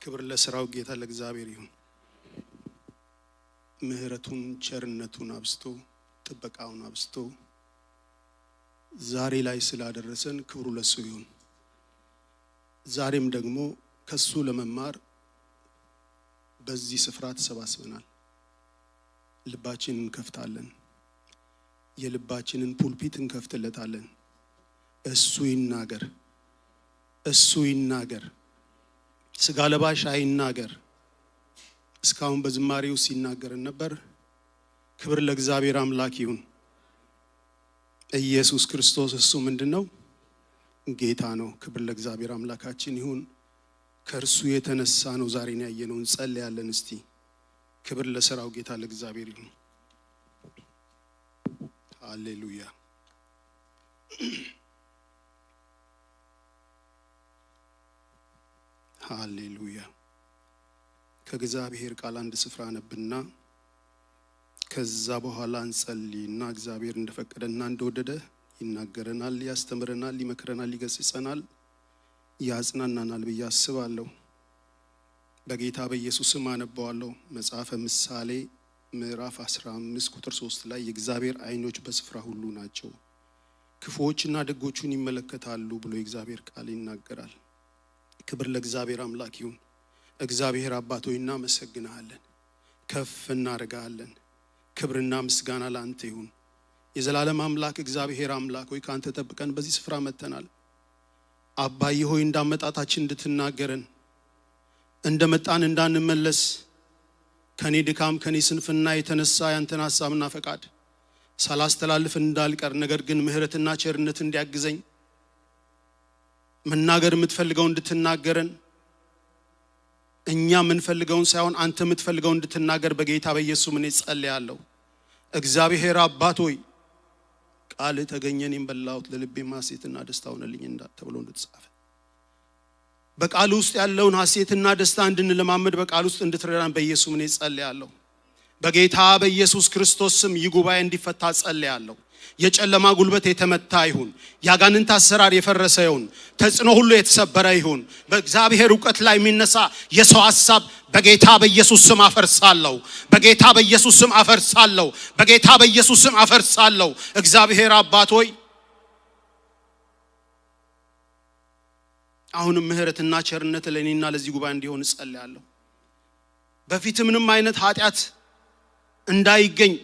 ክብር ለሥራው ጌታ ለእግዚአብሔር ይሁን። ምህረቱን ቸርነቱን አብስቶ ጥበቃውን አብስቶ ዛሬ ላይ ስላደረሰን ክብሩ ለሱ ይሁን። ዛሬም ደግሞ ከሱ ለመማር በዚህ ስፍራ ተሰባስበናል። ልባችንን እንከፍታለን። የልባችንን ፑልፒት እንከፍትለታለን። እሱ ይናገር፣ እሱ ይናገር፣ ስጋ ለባሽ አይናገር። እስካሁን በዝማሬው ሲናገርን ነበር። ክብር ለእግዚአብሔር አምላክ ይሁን። ኢየሱስ ክርስቶስ እሱ ምንድነው? ጌታ ነው። ክብር ለእግዚአብሔር አምላካችን ይሁን። ከእርሱ የተነሳ ነው ዛሬን ያየነው። እንጸልያለን እስቲ። ክብር ለሥራው ጌታ ለእግዚአብሔር ይሁን። ሃሌሉያ። ሃሌሉያ። ከእግዚአብሔር ቃል አንድ ስፍራ ነብና ከዛ በኋላ እንጸልይና እግዚአብሔር እንደፈቀደና እንደወደደ ይናገረናል፣ ያስተምረናል፣ ይመክረናል፣ ይገስጸናል፣ ያጽናናናል ብዬ አስባለሁ። በጌታ በኢየሱስ ስም አነባዋለሁ። መጽሐፈ ምሳሌ ምዕራፍ 15 ቁጥር 3 ላይ የእግዚአብሔር ዓይኖች በስፍራ ሁሉ ናቸው፣ ክፉዎችና ደጎቹን ይመለከታሉ ብሎ የእግዚአብሔር ቃል ይናገራል። ክብር ለእግዚአብሔር አምላክ ይሁን። እግዚአብሔር አባት ሆይ እናመሰግናለን፣ ከፍ እናደርጋለን። ክብርና ምስጋና ላንተ ይሁን። የዘላለም አምላክ እግዚአብሔር አምላክ ሆይ ካንተ ተጠብቀን በዚህ ስፍራ መተናል። አባዬ ሆይ እንዳመጣጣችን እንድትናገረን፣ እንደመጣን እንዳንመለስ፣ ከኔ ድካም ከኔ ስንፍና የተነሳ ያንተን ሐሳብና ፈቃድ ሳላስተላልፍ እንዳልቀር፣ ነገር ግን ምህረትና ቸርነት እንዲያግዘኝ መናገር የምትፈልገው እንድትናገረን፣ እኛ የምንፈልገውን ሳይሆን አንተ የምትፈልገው እንድትናገር በጌታ በኢየሱስ ምን ጸልያለሁ። እግዚአብሔር አባት ሆይ ቃል ተገኘን በላውት ለልቤ ሐሴትና ደስታ ሆነልኝ ተብሎ እንደተጻፈ በቃል ውስጥ ያለውን ሐሴትና ደስታ እንድንለማመድ በቃል ውስጥ እንድትረዳን በኢየሱስ ምን ጸልያለሁ። በጌታ በኢየሱስ ክርስቶስ ስም ይጉባኤ እንዲፈታ ጸልያለሁ። የጨለማ ጉልበት የተመታ ይሁን፣ ያጋንንት አሰራር የፈረሰ ይሁን፣ ተጽዕኖ ሁሉ የተሰበረ ይሁን። በእግዚአብሔር ዕውቀት ላይ የሚነሳ የሰው ሐሳብ በጌታ በኢየሱስ ስም አፈርሳለሁ። በጌታ በኢየሱስ ስም አፈርሳለሁ። በጌታ በኢየሱስ ስም አፈርሳለሁ። እግዚአብሔር አባት ሆይ አሁንም ምህረትና ቸርነት ለኔና ለዚህ ጉባኤ እንዲሆን ጸልያለሁ። በፊት ምንም አይነት ኃጢአት እንዳይገኝ፣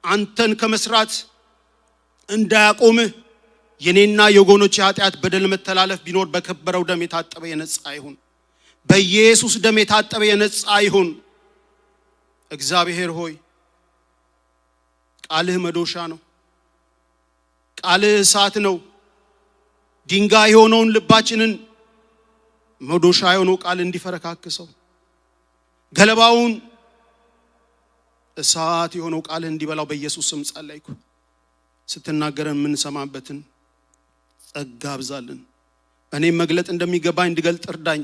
አንተን ከመስራት እንዳያቆምህ፣ የኔና የወገኖቼ ኃጢአት በደል መተላለፍ ቢኖር በከበረው ደም የታጠበ የነጻ ይሁን። በኢየሱስ ደም የታጠበ የነጻ ይሁን። እግዚአብሔር ሆይ ቃልህ መዶሻ ነው፣ ቃልህ እሳት ነው። ድንጋይ የሆነውን ልባችንን መዶሻ የሆነው ቃል እንዲፈረካክሰው፣ ገለባውን እሳት የሆነው ቃል እንዲበላው በኢየሱስ ስም ጸለይኩ። ስትናገረን ምን ሰማበትን ጸጋ አብዛልን። እኔም መግለጥ እንደሚገባኝ እንድገልጥ እርዳኝ።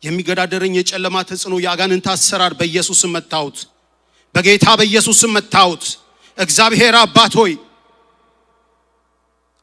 የሚገዳደረኝ የጨለማ ተጽዕኖ ያጋንንት አሰራር በኢየሱስ ስም መታውት፣ በጌታ በኢየሱስ ስም መታውት። እግዚአብሔር አባት ሆይ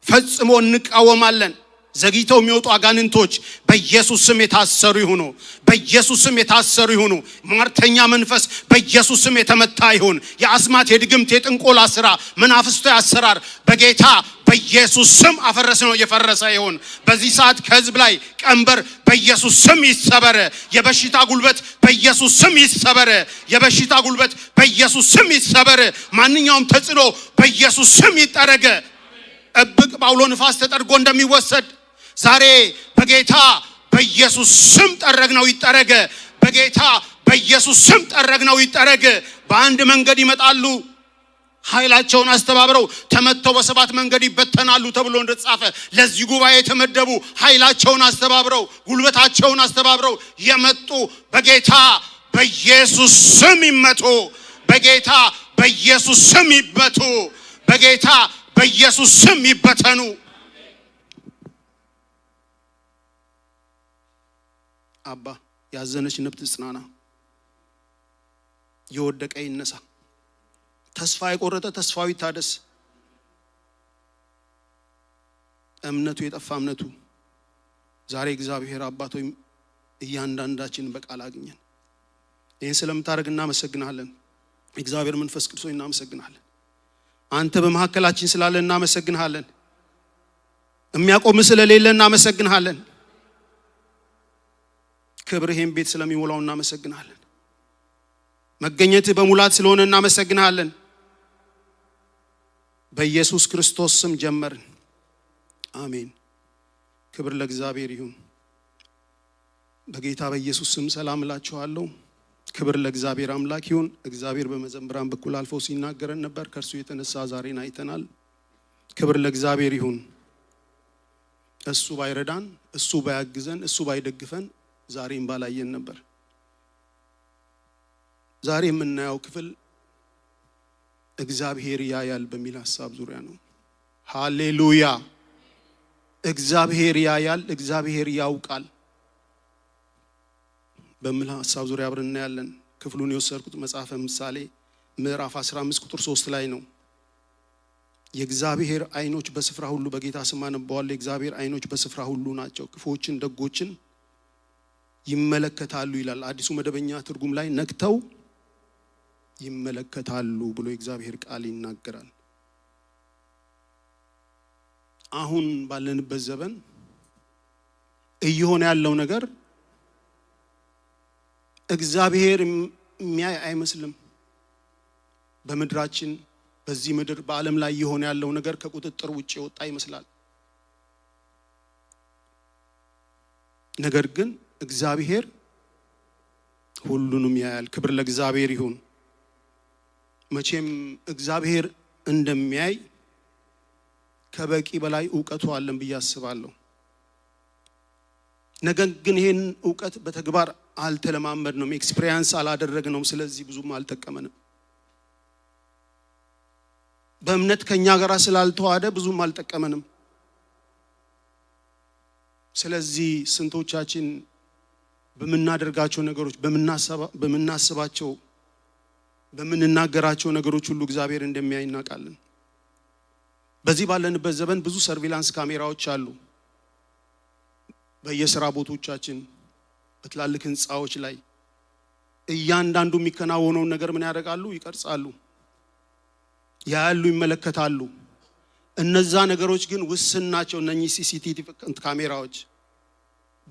ፈጽሞ እንቃወማለን። ዘግይተው የሚወጡ አጋንንቶች በኢየሱስ ስም የታሰሩ ይሁኑ፣ በኢየሱስ ስም የታሰሩ ይሁኑ። ማርተኛ መንፈስ በኢየሱስ ስም የተመታ ይሁን። የአስማት የድግምት የጥንቆላ ስራ መናፍስቱ ያሰራር በጌታ በኢየሱስ ስም አፈረስ ነው የፈረሰ ይሁን። በዚህ ሰዓት ከህዝብ ላይ ቀንበር በኢየሱስ ስም ይሰበረ። የበሽታ ጉልበት በኢየሱስ ስም ይሰበረ። የበሽታ ጉልበት በኢየሱስ ስም ይሰበረ። ማንኛውም ተጽዕኖ በኢየሱስ ስም ይጠረገ። እብቅ ባውሎ ንፋስ ተጠርጎ እንደሚወሰድ ዛሬ በጌታ በኢየሱስ ስም ጠረግነው ይጠረገ። በጌታ በኢየሱስ ስም ጠረግነው ይጠረገ። በአንድ መንገድ ይመጣሉ፣ ኃይላቸውን አስተባብረው ተመተው በሰባት መንገድ ይበተናሉ ተብሎ እንደተጻፈ ለዚህ ጉባኤ የተመደቡ ኃይላቸውን አስተባብረው ጉልበታቸውን አስተባብረው የመጡ በጌታ በኢየሱስ ስም ይመቱ። በጌታ በኢየሱስ ስም ይበቱ። በጌታ በኢየሱስ ስም ይበተኑ። አባ ያዘነች ነፍስ ጽናና፣ የወደቀ ይነሳ፣ ተስፋ የቆረጠ ተስፋው ይታደስ። እምነቱ የጠፋ እምነቱ ዛሬ እግዚአብሔር አባት ሆይ እያንዳንዳችን በቃል አግኘን። ይህን ስለምታደርግ እናመሰግናለን። እግዚአብሔር መንፈስ ቅዱስ እናመሰግናለን። አንተ በመሐከላችን ስላለ እናመሰግናለን። የሚያቆም ስለሌለ እናመሰግናለን። ክብርህን ቤት ስለሚሞላው እናመሰግናለን። መገኘትህ በሙላት ስለሆነ እናመሰግናለን። በኢየሱስ ክርስቶስ ስም ጀመርን። አሜን። ክብር ለእግዚአብሔር ይሁን። በጌታ በኢየሱስ ስም ሰላም እላችኋለሁ። ክብር ለእግዚአብሔር አምላክ ይሁን። እግዚአብሔር በመዘምራን በኩል አልፎ ሲናገረን ነበር። ከእርሱ የተነሳ ዛሬን አይተናል። ክብር ለእግዚአብሔር ይሁን። እሱ ባይረዳን፣ እሱ ባያግዘን፣ እሱ ባይደግፈን ዛሬን ባላየን ነበር። ዛሬ የምናየው ክፍል እግዚአብሔር ያያል በሚል ሐሳብ ዙሪያ ነው። ሃሌሉያ! እግዚአብሔር ያያል፣ እግዚአብሔር ያውቃል በሚል ሐሳብ ዙሪያ አብረን እናያለን። ክፍሉን የወሰድኩት መጽሐፈ ምሳሌ ምዕራፍ 15 ቁጥር 3 ላይ ነው። የእግዚአብሔር አይኖች በስፍራ ሁሉ፣ በጌታ ስም አነባዋለሁ። የእግዚአብሔር አይኖች በስፍራ ሁሉ ናቸው፣ ክፉዎችን ደጎችን ይመለከታሉ ይላል። አዲሱ መደበኛ ትርጉም ላይ ነክተው ይመለከታሉ ብሎ የእግዚአብሔር ቃል ይናገራል። አሁን ባለንበት ዘመን እየሆነ ያለው ነገር እግዚአብሔር የሚያይ አይመስልም። በምድራችን፣ በዚህ ምድር፣ በዓለም ላይ እየሆነ ያለው ነገር ከቁጥጥር ውጭ የወጣ ይመስላል። ነገር ግን እግዚአብሔር ሁሉንም ያያል። ክብር ለእግዚአብሔር ይሁን። መቼም እግዚአብሔር እንደሚያይ ከበቂ በላይ ዕውቀቱ አለን ብዬ አስባለሁ። ነገር ግን ይሄን ዕውቀት በተግባር አልተለማመድነውም፣ ኤክስፒሪየንስ አላደረግነውም። ስለዚህ ብዙም አልጠቀመንም። በእምነት ከኛ ጋር ስላልተዋሃደ ብዙም አልጠቀመንም። ስለዚህ ስንቶቻችን በምናደርጋቸው ነገሮች፣ በምናስባቸው፣ በምንናገራቸው ነገሮች ሁሉ እግዚአብሔር እንደሚያይ እናውቃለን። በዚህ ባለንበት ዘመን ብዙ ሰርቪላንስ ካሜራዎች አሉ። በየሥራ ቦታዎቻችን፣ በትላልቅ ህንጻዎች ላይ እያንዳንዱ የሚከናወነውን ነገር ምን ያደርጋሉ? ይቀርጻሉ፣ ያያሉ፣ ይመለከታሉ። እነዛ ነገሮች ግን ውስን ናቸው። እነኚህ ሲሲቲቪ ካሜራዎች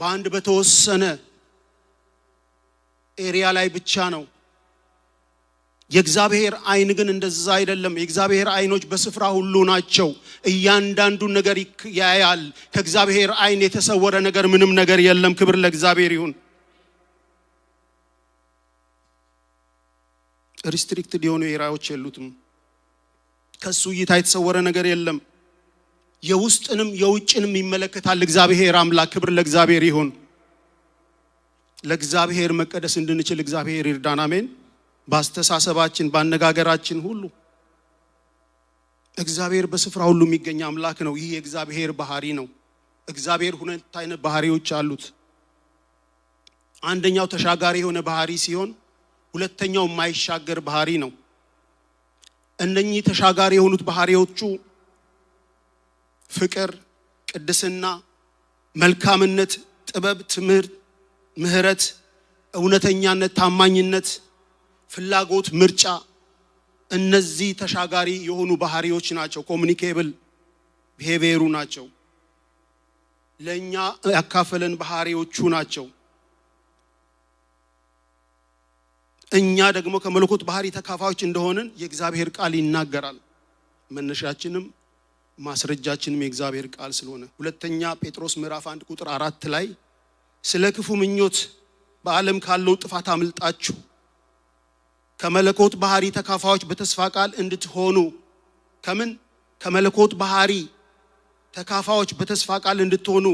በአንድ በተወሰነ ኤሪያ ላይ ብቻ ነው። የእግዚአብሔር አይን ግን እንደዛ አይደለም። የእግዚአብሔር አይኖች በስፍራ ሁሉ ናቸው። እያንዳንዱን ነገር ያያል። ከእግዚአብሔር አይን የተሰወረ ነገር ምንም ነገር የለም። ክብር ለእግዚአብሔር ይሁን። ሪስትሪክትድ የሆኑ ኤሪያዎች የሉትም። ከሱ እይታ የተሰወረ ነገር የለም። የውስጥንም የውጭንም ይመለከታል እግዚአብሔር አምላክ። ክብር ለእግዚአብሔር ይሁን። ለእግዚአብሔር መቀደስ እንድንችል እግዚአብሔር ይርዳን። አሜን። በአስተሳሰባችን፣ ባነጋገራችን ሁሉ እግዚአብሔር በስፍራ ሁሉ የሚገኝ አምላክ ነው። ይህ የእግዚአብሔር ባህሪ ነው። እግዚአብሔር ሁለት አይነት ባህሪዎች አሉት። አንደኛው ተሻጋሪ የሆነ ባህሪ ሲሆን፣ ሁለተኛው የማይሻገር ባህሪ ነው። እነኚህ ተሻጋሪ የሆኑት ባህሪዎቹ ፍቅር፣ ቅድስና፣ መልካምነት፣ ጥበብ፣ ትምህርት፣ ምህረት፣ እውነተኛነት፣ ታማኝነት፣ ፍላጎት፣ ምርጫ፣ እነዚህ ተሻጋሪ የሆኑ ባህሪዎች ናቸው። ኮሙኒኬብል ቢሄቪየሩ ናቸው። ለኛ ያካፈለን ባህሪዎቹ ናቸው። እኛ ደግሞ ከመለኮት ባህሪ ተካፋዮች እንደሆንን የእግዚአብሔር ቃል ይናገራል። መነሻችንም ማስረጃችንም የእግዚአብሔር ቃል ስለሆነ ሁለተኛ ጴጥሮስ ምዕራፍ 1 ቁጥር 4 ላይ ስለ ክፉ ምኞት በዓለም ካለው ጥፋት አምልጣችሁ ከመለኮት ባህሪ ተካፋዮች በተስፋ ቃል እንድትሆኑ ከምን ከመለኮት ባህሪ ተካፋዮች በተስፋ ቃል እንድትሆኑ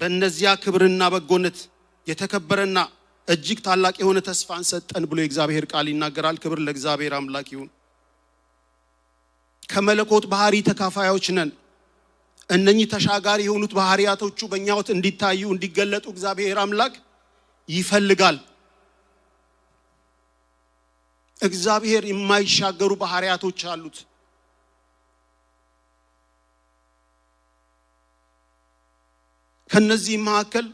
በእነዚያ ክብርና በጎነት የተከበረና እጅግ ታላቅ የሆነ ተስፋን ሰጠን ብሎ የእግዚአብሔር ቃል ይናገራል። ክብር ለእግዚአብሔር አምላክ ይሁን። ከመለኮት ባህሪ ተካፋዮች ነን። እነኚህ ተሻጋሪ የሆኑት ባህሪያቶቹ በእኛ ሕይወት እንዲታዩ እንዲገለጡ እግዚአብሔር አምላክ ይፈልጋል። እግዚአብሔር የማይሻገሩ ባህሪያቶች አሉት። ከነዚህ መካከል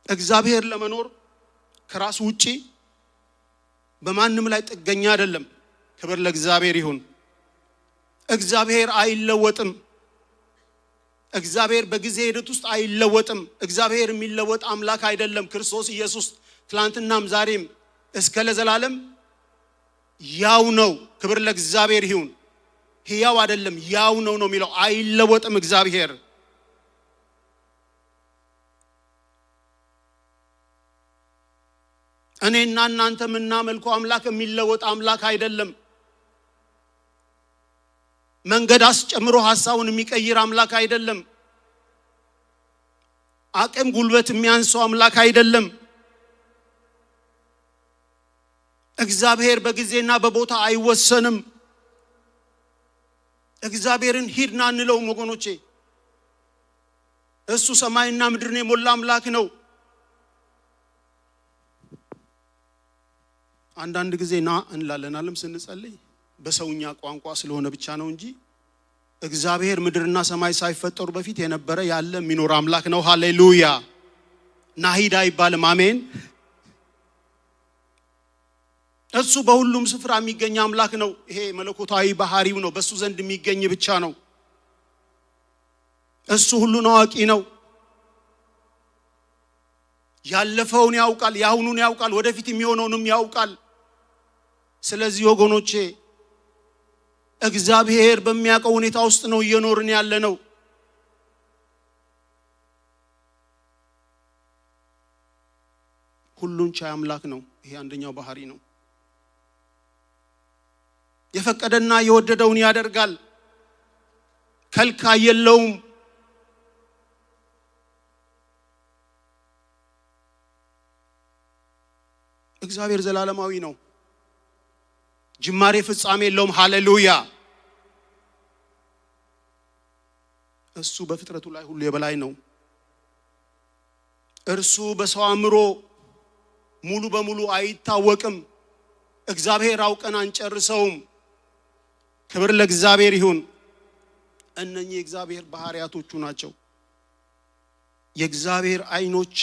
እግዚአብሔር ለመኖር ከራሱ ውጪ በማንም ላይ ጥገኛ አይደለም። ክብር ለእግዚአብሔር ይሁን። እግዚአብሔር አይለወጥም። እግዚአብሔር በጊዜ ሂደት ውስጥ አይለወጥም። እግዚአብሔር የሚለወጥ አምላክ አይደለም። ክርስቶስ ኢየሱስ ትላንትናም ዛሬም እስከ ለዘላለም ያው ነው። ክብር ለእግዚአብሔር ይሁን። ሕያው አይደለም፣ ያው ነው የሚለው። አይለወጥም እግዚአብሔር። እኔና እናንተ የምናመልከው አምላክ የሚለወጥ አምላክ አይደለም። መንገድ አስጨምሮ ሐሳቡን የሚቀይር አምላክ አይደለም። አቅም ጉልበት የሚያንሰው አምላክ አይደለም። እግዚአብሔር በጊዜና በቦታ አይወሰንም። እግዚአብሔርን ሂድና እንለውም ወገኖቼ። እሱ ሰማይና ምድርን የሞላ አምላክ ነው። አንዳንድ ጊዜ ና እንላለናልም ስንጸልይ በሰውኛ ቋንቋ ስለሆነ ብቻ ነው እንጂ እግዚአብሔር ምድርና ሰማይ ሳይፈጠሩ በፊት የነበረ ያለ የሚኖር አምላክ ነው። ሃሌሉያ። ናሂድ አይባልም። አሜን። እሱ በሁሉም ስፍራ የሚገኝ አምላክ ነው። ይሄ መለኮታዊ ባህሪው ነው። በሱ ዘንድ የሚገኝ ብቻ ነው። እሱ ሁሉን አዋቂ ነው። ያለፈውን ያውቃል፣ ያሁኑን ያውቃል፣ ወደፊት የሚሆነውንም ያውቃል። ስለዚህ ወገኖቼ እግዚአብሔር በሚያውቀው ሁኔታ ውስጥ ነው እየኖርን ያለ ነው። ሁሉን ቻይ አምላክ ነው። ይሄ አንደኛው ባህሪ ነው። የፈቀደና የወደደውን ያደርጋል። ከልካይ የለውም። እግዚአብሔር ዘላለማዊ ነው። ጅማሬ ፍጻሜ የለውም። ሃሌሉያ። እሱ በፍጥረቱ ላይ ሁሉ የበላይ ነው። እርሱ በሰው አእምሮ ሙሉ በሙሉ አይታወቅም። እግዚአብሔር አውቀን አንጨርሰውም። ክብር ለእግዚአብሔር ይሁን። እነኚህ የእግዚአብሔር ባህሪያቶቹ ናቸው። የእግዚአብሔር አይኖች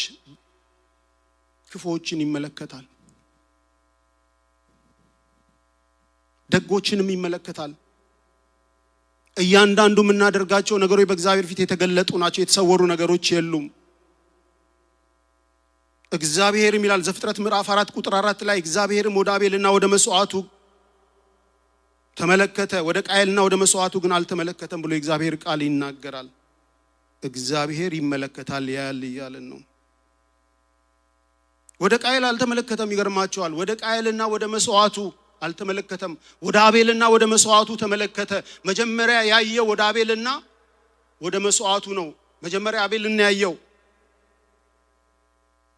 ክፉዎችን ይመለከታል፣ ደጎችንም ይመለከታል። እያንዳንዱ የምናደርጋቸው ነገሮች በእግዚአብሔር ፊት የተገለጡ ናቸው። የተሰወሩ ነገሮች የሉም። እግዚአብሔርም ይላል ዘፍጥረት ምዕራፍ 4 ቁጥር 4 ላይ እግዚአብሔርም ወደ አቤልና ወደ መስዋዕቱ ተመለከተ፣ ወደ ቃየልና ወደ መስዋዕቱ ግን አልተመለከተም ብሎ የእግዚአብሔር ቃል ይናገራል። እግዚአብሔር ይመለከታል፣ ያያል እያለን ነው። ወደ ቃየል አልተመለከተም። ይገርማቸዋል። ወደ ቃየልና ወደ መስዋዕቱ አልተመለከተም። ወደ አቤልና ወደ መስዋዕቱ ተመለከተ። መጀመሪያ ያየው ወደ አቤልና ወደ መስዋዕቱ ነው። መጀመሪያ አቤልን ያየው።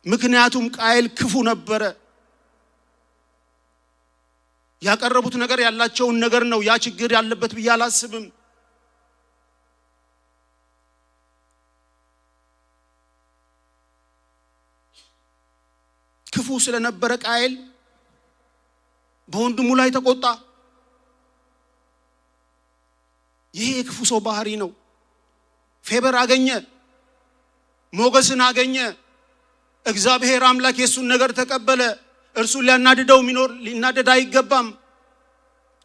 ምክንያቱም ቃየል ክፉ ነበረ። ያቀረቡት ነገር ያላቸውን ነገር ነው። ያ ችግር ያለበት ብዬ አላስብም። ክፉ ስለነበረ ቃየል በወንድሙ ላይ ተቆጣ። ይሄ የክፉ ሰው ባህሪ ነው። ፌበር አገኘ፣ ሞገስን አገኘ። እግዚአብሔር አምላክ የሱን ነገር ተቀበለ። እርሱን ሊያናድደው ሚኖር ሊናደድ አይገባም።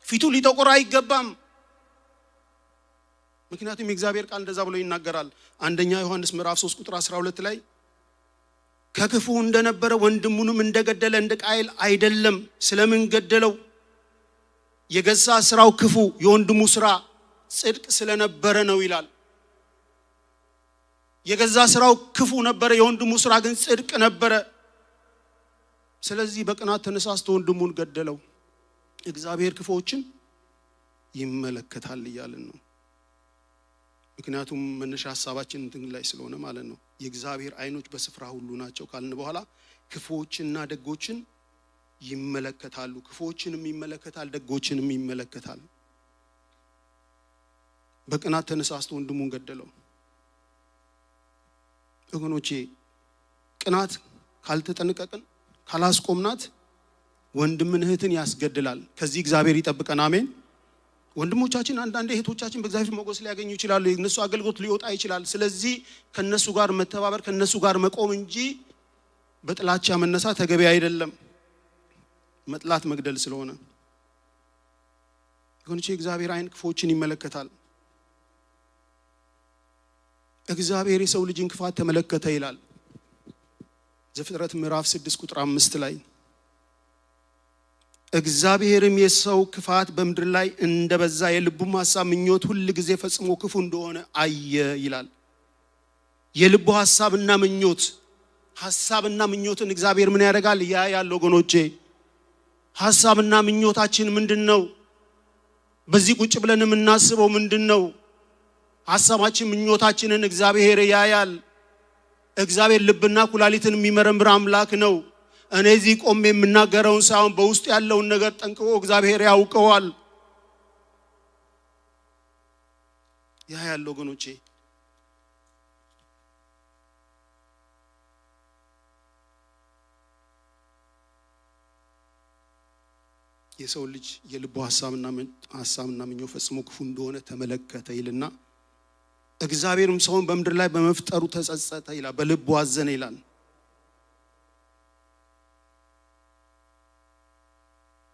ፊቱ ሊጠቆር አይገባም። ምክንያቱም የእግዚአብሔር ቃል እንደዛ ብሎ ይናገራል። አንደኛ ዮሐንስ ምዕራፍ 3 ቁጥር 12 ላይ ከክፉ እንደነበረ ወንድሙንም እንደገደለ እንደ ቃየል አይደለም። ስለምን ገደለው? የገዛ ስራው ክፉ፣ የወንድሙ ስራ ጽድቅ ስለነበረ ነው ይላል። የገዛ ስራው ክፉ ነበረ፣ የወንድሙ ስራ ግን ጽድቅ ነበረ። ስለዚህ በቅናት ተነሳስቶ ወንድሙን ገደለው። እግዚአብሔር ክፉዎችን ይመለከታል እያልን ነው። ምክንያቱም መነሻ ሐሳባችን እንትን ላይ ስለሆነ ማለት ነው። የእግዚአብሔር አይኖች በስፍራ ሁሉ ናቸው ካልን በኋላ ክፉዎችንና ደጎችን ይመለከታሉ። ክፉዎችንም ይመለከታል፣ ደጎችንም ይመለከታል። በቅናት ተነሳስቶ ወንድሙን ገደለው። ወገኖቼ ቅናት ካልተጠነቀቅን ካላስቆምናት ወንድምን እህትን ያስገድላል። ከዚህ እግዚአብሔር ይጠብቀን። አሜን። ወንድሞቻችን አንዳንድ እህቶቻችን በእግዚአብሔር ሞገስ ሊያገኙ ይችላሉ። የነሱ አገልግሎት ሊወጣ ይችላል። ስለዚህ ከነሱ ጋር መተባበር ከነሱ ጋር መቆም እንጂ በጥላቻ መነሳት ተገቢ አይደለም። መጥላት መግደል ስለሆነ ወገኖቼ እግዚአብሔር አይን ክፎችን ይመለከታል። እግዚአብሔር የሰው ልጅን ክፋት ተመለከተ ይላል ዘፍጥረት ምዕራፍ 6 ቁጥር 5 ላይ እግዚአብሔርም የሰው ክፋት በምድር ላይ እንደበዛ የልቡም ሐሳብ ምኞት ሁሉ ጊዜ ፈጽሞ ክፉ እንደሆነ አየ ይላል። የልቡ ሐሳብና ምኞትን እግዚአብሔር ምን ያደርጋል? ያ ያለው ወገኖቼ ሐሳብና ምኞታችን ምንድነው? በዚህ ቁጭ ብለን የምናስበው ምንድነው? ሐሳባችን ምኞታችንን እግዚአብሔር ያያል። እግዚአብሔር ልብና ኩላሊትን የሚመረምር አምላክ ነው። እኔ እዚህ ቆሜ የምናገረውን ሳይሆን በውስጥ ያለውን ነገር ጠንቅቆ እግዚአብሔር ያውቀዋል። ያ ያለው ወገኖቼ የሰው ልጅ የልቡ ሐሳብና ምኞት ፈጽሞ ክፉ እንደሆነ ተመለከተ ይልና እግዚአብሔርም ሰውን በምድር ላይ በመፍጠሩ ተጸጸተ ይላል፣ በልቡ አዘነ ይላል።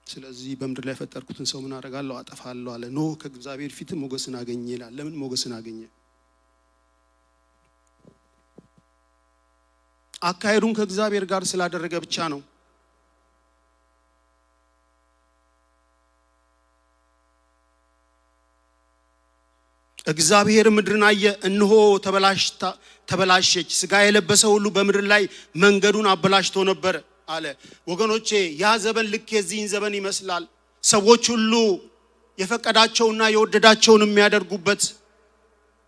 ስለዚህ በምድር ላይ ፈጠርኩትን ሰው ምን አደርጋለሁ? አጠፋለሁ አለ። ኖህ ከእግዚአብሔር ፊት ሞገስን አገኘ ይላል። ለምን ሞገስን አገኘ? አካሄዱን ከእግዚአብሔር ጋር ስላደረገ ብቻ ነው። እግዚአብሔር ምድርን አየ፣ እነሆ ተበላሸች፣ ሥጋ የለበሰ ሁሉ በምድር ላይ መንገዱን አበላሽቶ ነበር አለ። ወገኖቼ ያ ዘመን ልክ የዚህን ዘመን ይመስላል። ሰዎች ሁሉ የፈቀዳቸውና የወደዳቸውን የሚያደርጉበት፣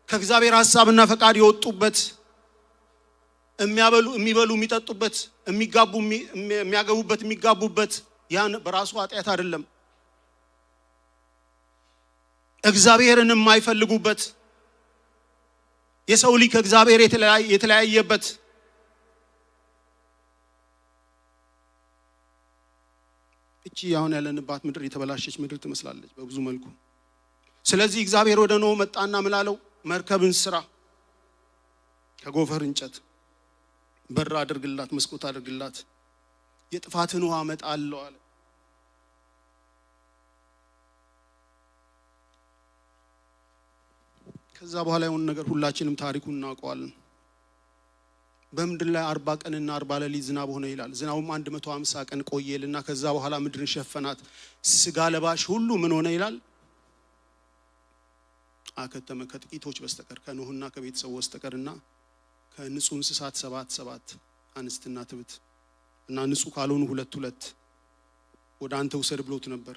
ከእግዚአብሔር ሐሳብና ፈቃድ የወጡበት፣ የሚበሉ የሚጠጡበት፣ የሚያገቡበት የሚጋቡበት፣ ያን በራሱ ኃጢአት አይደለም። እግዚአብሔርን የማይፈልጉበት፣ የሰው ልጅ ከእግዚአብሔር የተለያየበት፣ እቺ አሁን ያለንባት ምድር የተበላሸች ምድር ትመስላለች በብዙ መልኩ። ስለዚህ እግዚአብሔር ወደ ኖህ መጣና ምላለው መርከብን ስራ፣ ከጎፈር እንጨት በር አድርግላት፣ መስኮት አድርግላት፣ የጥፋትን ውሃ አመጣለሁ አለ። ከዛ በኋላ የሆነ ነገር ሁላችንም ታሪኩን እናውቀዋለን። በምድር ላይ 40 ቀንና 40 ሌሊት ዝናብ ሆነ ይላል። ዝናቡም 150 ቀን ቆየልና ከዛ በኋላ ምድርን ሸፈናት። ስጋ ለባሽ ሁሉ ምን ሆነ ይላል? አከተመ፣ ከጥቂቶች በስተቀር ከኖህና ከቤተሰቡ በስተቀርና ከንጹህ እንስሳት 7 አንስትና ትብት እና ንጹህ ካልሆኑ 2 ወደ አንተ ውሰድ ብሎት ነበር።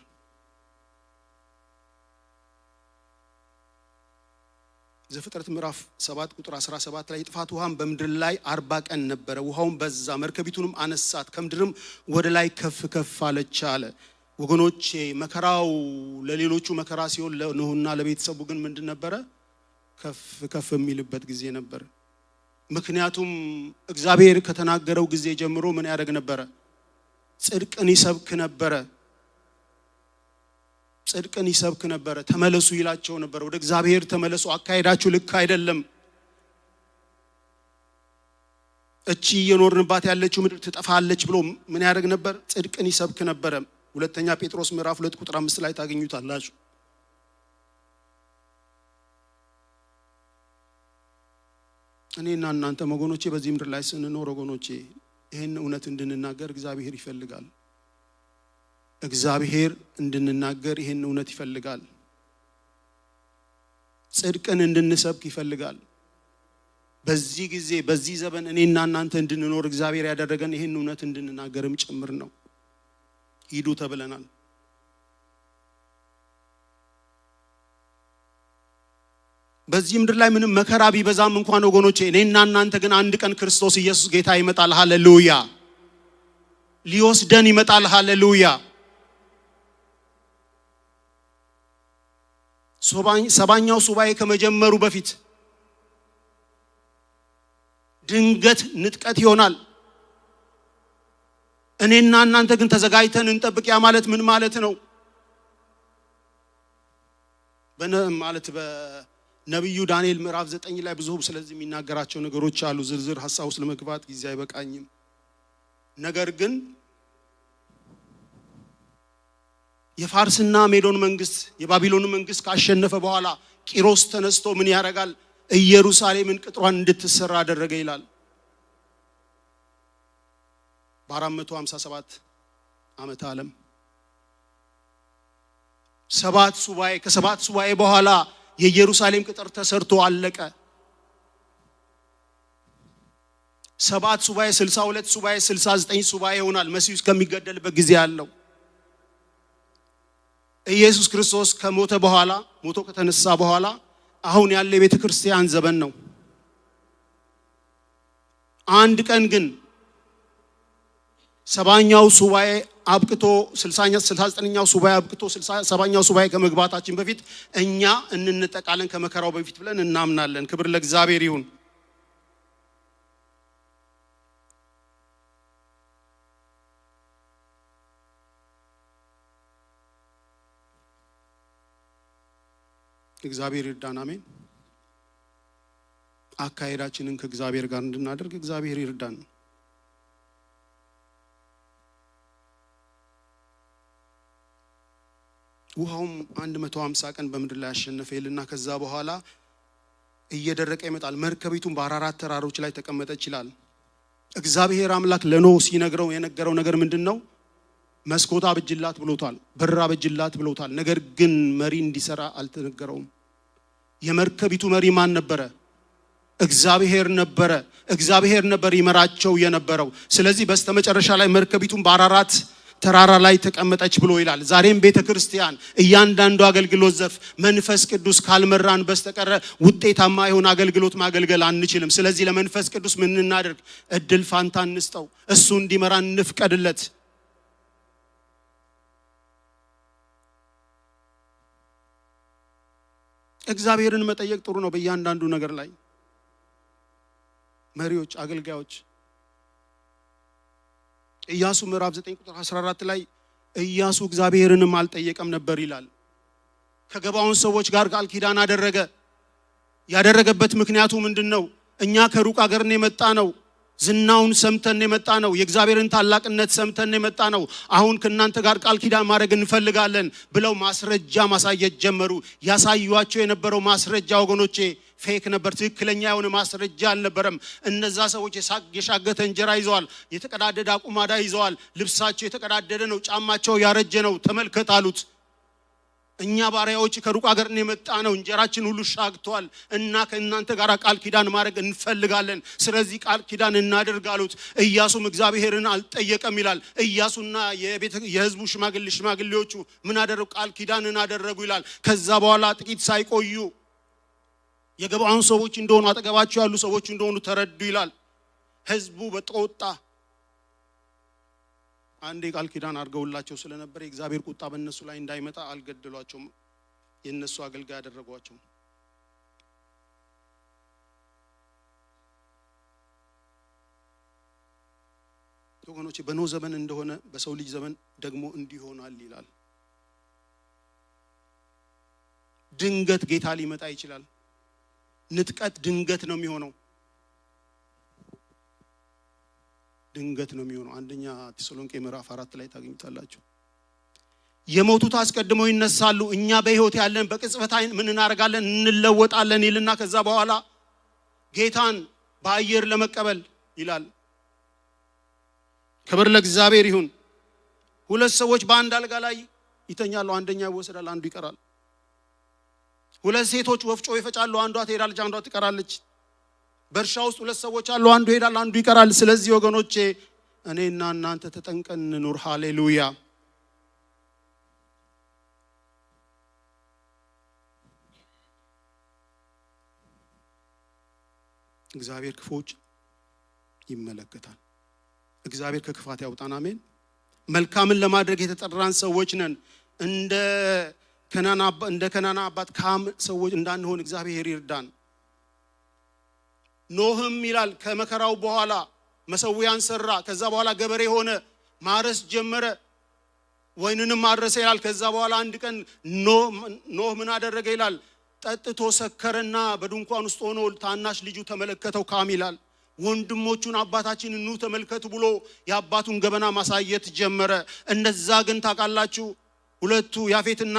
ዘፍጥረት ምዕራፍ 7 ቁጥር 17 ላይ የጥፋት ውሃም በምድር ላይ 40 ቀን ነበረ። ውሃውን በዛ፣ መርከቢቱንም አነሳት፣ ከምድርም ወደ ላይ ከፍ ከፍ አለች አለ። ወገኖቼ መከራው ለሌሎቹ መከራ ሲሆን ለኖህና ለቤተሰቡ ግን ምንድን ነበረ? ከፍ ከፍ የሚልበት ጊዜ ነበር። ምክንያቱም እግዚአብሔር ከተናገረው ጊዜ ጀምሮ ምን ያደርግ ነበረ? ጽድቅን ይሰብክ ነበረ። ጽድቅን ይሰብክ ነበረ። ተመለሱ ይላቸው ነበር። ወደ እግዚአብሔር ተመለሱ፣ አካሄዳችሁ ልክ አይደለም። እቺ እየኖርንባት ያለችው ምድር ትጠፋለች ብሎ ምን ያደርግ ነበር? ጽድቅን ይሰብክ ነበረ። ሁለተኛ ጴጥሮስ ምዕራፍ 2 ቁጥር 5 ላይ ታገኙታላችሁ። እኔና እናንተ ወገኖቼ በዚህ ምድር ላይ ስንኖር ወገኖቼ ይሄን እውነት እንድንናገር እግዚአብሔር ይፈልጋል። እግዚአብሔር እንድንናገር ይሄን እውነት ይፈልጋል። ጽድቅን እንድንሰብክ ይፈልጋል። በዚህ ጊዜ በዚህ ዘመን እኔና እናንተ እንድንኖር እግዚአብሔር ያደረገን ይሄን እውነት እንድንናገርም ጭምር ነው። ሂዱ ተብለናል። በዚህ ምድር ላይ ምንም መከራ ቢበዛም እንኳን ወገኖቼ እኔና እናንተ ግን አንድ ቀን ክርስቶስ ኢየሱስ ጌታ ይመጣል። ሃሌሉያ! ሊወስደን ይመጣል። ሃሌሉያ! ሰባኛው ሱባኤ ከመጀመሩ በፊት ድንገት ንጥቀት ይሆናል። እኔና እናንተ ግን ተዘጋጅተን እንጠብቅ። ያ ማለት ምን ማለት ነው? በነቢዩ ዳንኤል ምዕራፍ 9 ላይ ብዙ ስለዚህ የሚናገራቸው ነገሮች አሉ። ዝርዝር ሐሳብ ውስጥ ለመግባት ጊዜ አይበቃኝም። ነገር ግን የፋርስና ሜዶን መንግስት የባቢሎን መንግስት ካሸነፈ በኋላ ቂሮስ ተነስቶ ምን ያደርጋል? ኢየሩሳሌምን ቅጥሯን እንድትሰራ አደረገ ይላል። በ457 ዓመተ ዓለም 7 ሱባኤ ከ7 ሱባኤ በኋላ የኢየሩሳሌም ቅጥር ተሰርቶ አለቀ። 7 ሱባኤ 62 ሱባኤ 69 ሱባኤ ይሆናል መሲሁ እስከሚገደልበት ጊዜ ያለው። ኢየሱስ ክርስቶስ ከሞተ በኋላ ሞቶ ከተነሳ በኋላ አሁን ያለ የቤተ ክርስቲያን ዘመን ነው። አንድ ቀን ግን 70ኛው ሱባኤ አብቅቶ 69ኛው ሱባኤ አብቅቶ 70ኛው ሱባኤ ከመግባታችን በፊት እኛ እንነጠቃለን ከመከራው በፊት ብለን እናምናለን። ክብር ለእግዚአብሔር ይሁን። እግዚአብሔር ይርዳን። አሜን። አካሄዳችንን ከእግዚአብሔር ጋር እንድናደርግ እግዚአብሔር ይርዳን። ውሃውም 150 ቀን በምድር ላይ ያሸነፈ ይልና ከዛ በኋላ እየደረቀ ይመጣል። መርከቢቱም በአራራት ተራሮች ላይ ተቀመጠች ይላል። እግዚአብሔር አምላክ ለኖህ ሲነግረው የነገረው ነገር ምንድነው? መስኮት አብጅላት ብሎታል፣ በር አብጅላት ብሎታል። ነገር ግን መሪ እንዲሰራ አልተነገረውም። የመርከቢቱ መሪ ማን ነበረ? እግዚአብሔር ነበረ። እግዚአብሔር ነበር ይመራቸው የነበረው። ስለዚህ በስተመጨረሻ ላይ መርከቢቱን በአራራት ተራራ ላይ ተቀመጠች ብሎ ይላል። ዛሬም ቤተክርስቲያን እያንዳንዱ አገልግሎት ዘርፍ መንፈስ ቅዱስ ካልመራን በስተቀር ውጤታማ የሆነ አገልግሎት ማገልገል አንችልም። ስለዚህ ለመንፈስ ቅዱስ ምን እናደርግ? እድል ፋንታ እንስጠው። እሱ እንዲመራን እንፍቀድለት። እግዚአብሔርን መጠየቅ ጥሩ ነው። በእያንዳንዱ ነገር ላይ መሪዎች፣ አገልጋዮች ኢያሱ ምዕራፍ 9 ቁጥር 14 ላይ ኢያሱ እግዚአብሔርንም አልጠየቀም ነበር ይላል። ከገባዖን ሰዎች ጋር ቃል ኪዳን አደረገ። ያደረገበት ምክንያቱ ምንድነው? እኛ ከሩቅ ሀገር ነው የመጣ ነው። ዝናውን ሰምተን የመጣ ነው። የእግዚአብሔርን ታላቅነት ሰምተን የመጣ ነው። አሁን ከእናንተ ጋር ቃል ኪዳን ማድረግ እንፈልጋለን ብለው ማስረጃ ማሳየት ጀመሩ። ያሳዩአቸው የነበረው ማስረጃ ወገኖቼ ፌክ ነበር። ትክክለኛ የሆነ ማስረጃ አልነበረም። እነዛ ሰዎች የሻገተ እንጀራ ይዘዋል፣ የተቀዳደደ አቁማዳ ይዘዋል። ልብሳቸው የተቀዳደደ ነው፣ ጫማቸው ያረጀ ነው። ተመልከት አሉት። እኛ ባሪያዎች ከሩቅ ሀገር ነው የመጣ ነው። እንጀራችን ሁሉ ሻግቷል እና ከእናንተ ጋር ቃል ኪዳን ማድረግ እንፈልጋለን። ስለዚህ ቃል ኪዳን እናድርግ አሉት። ኢያሱም እግዚአብሔርን አልጠየቀም ይላል። ኢያሱና የሕዝቡ ሽማግሌዎቹ ምን አደረጉ? ቃል ኪዳንን አደረጉ ይላል። ከዛ በኋላ ጥቂት ሳይቆዩ የገባዖን ሰዎች እንደሆኑ አጠገባቸው ያሉ ሰዎች እንደሆኑ ተረዱ ይላል። ሕዝቡ በተቆጣ አንዴ ቃል ኪዳን አድርገውላቸው ስለነበር የእግዚአብሔር ቁጣ በእነሱ ላይ እንዳይመጣ አልገደሏቸውም። የነሱ አገልጋይ ያደረጓቸው። ወገኖቼ በኖህ ዘመን እንደሆነ በሰው ልጅ ዘመን ደግሞ እንዲሆናል ይላል። ድንገት ጌታ ሊመጣ ይችላል። ንጥቀት ድንገት ነው የሚሆነው። ድንገት ነው የሚሆነው። አንደኛ ተሰሎንቄ ምዕራፍ 4 ላይ ታገኙታላችሁ። የሞቱት አስቀድመው ይነሳሉ፣ እኛ በሕይወት ያለን በቅጽበት ምን እናደርጋለን? እንለወጣለን ይልና ከዛ በኋላ ጌታን በአየር ለመቀበል ይላል። ክብር ለእግዚአብሔር ይሁን። ሁለት ሰዎች በአንድ አልጋ ላይ ይተኛሉ፣ አንደኛው ይወሰዳል፣ አንዱ ይቀራል። ሁለት ሴቶች ወፍጮ ይፈጫሉ፣ አንዷ ትሄዳለች፣ አንዷ ትቀራለች። በእርሻ ውስጥ ሁለት ሰዎች አሉ፣ አንዱ ይሄዳል፣ አንዱ ይቀራል። ስለዚህ ወገኖቼ እኔና እናንተ ተጠንቀን እንኑር። ሃሌሉያ። እግዚአብሔር ክፉዎች ይመለከታል። እግዚአብሔር ከክፋት ያውጣን። አሜን። መልካምን ለማድረግ የተጠራን ሰዎች ነን። እንደ ከናና አባት ካም ሰዎች እንዳንሆን እግዚአብሔር ይርዳን። ኖህም ይላል ከመከራው በኋላ መሰዊያን ሰራ። ከዛ በኋላ ገበሬ ሆነ፣ ማረስ ጀመረ፣ ወይንንም ማረሰ ይላል። ከዛ በኋላ አንድ ቀን ኖህ ምን አደረገ ይላል? ጠጥቶ ሰከረና በድንኳን ውስጥ ሆኖ ታናሽ ልጁ ተመለከተው ካም ይላል። ወንድሞቹን አባታችን ኑ ተመልከቱ ብሎ የአባቱን ገበና ማሳየት ጀመረ። እነዛ ግን ታውቃላችሁ ሁለቱ ያፌትና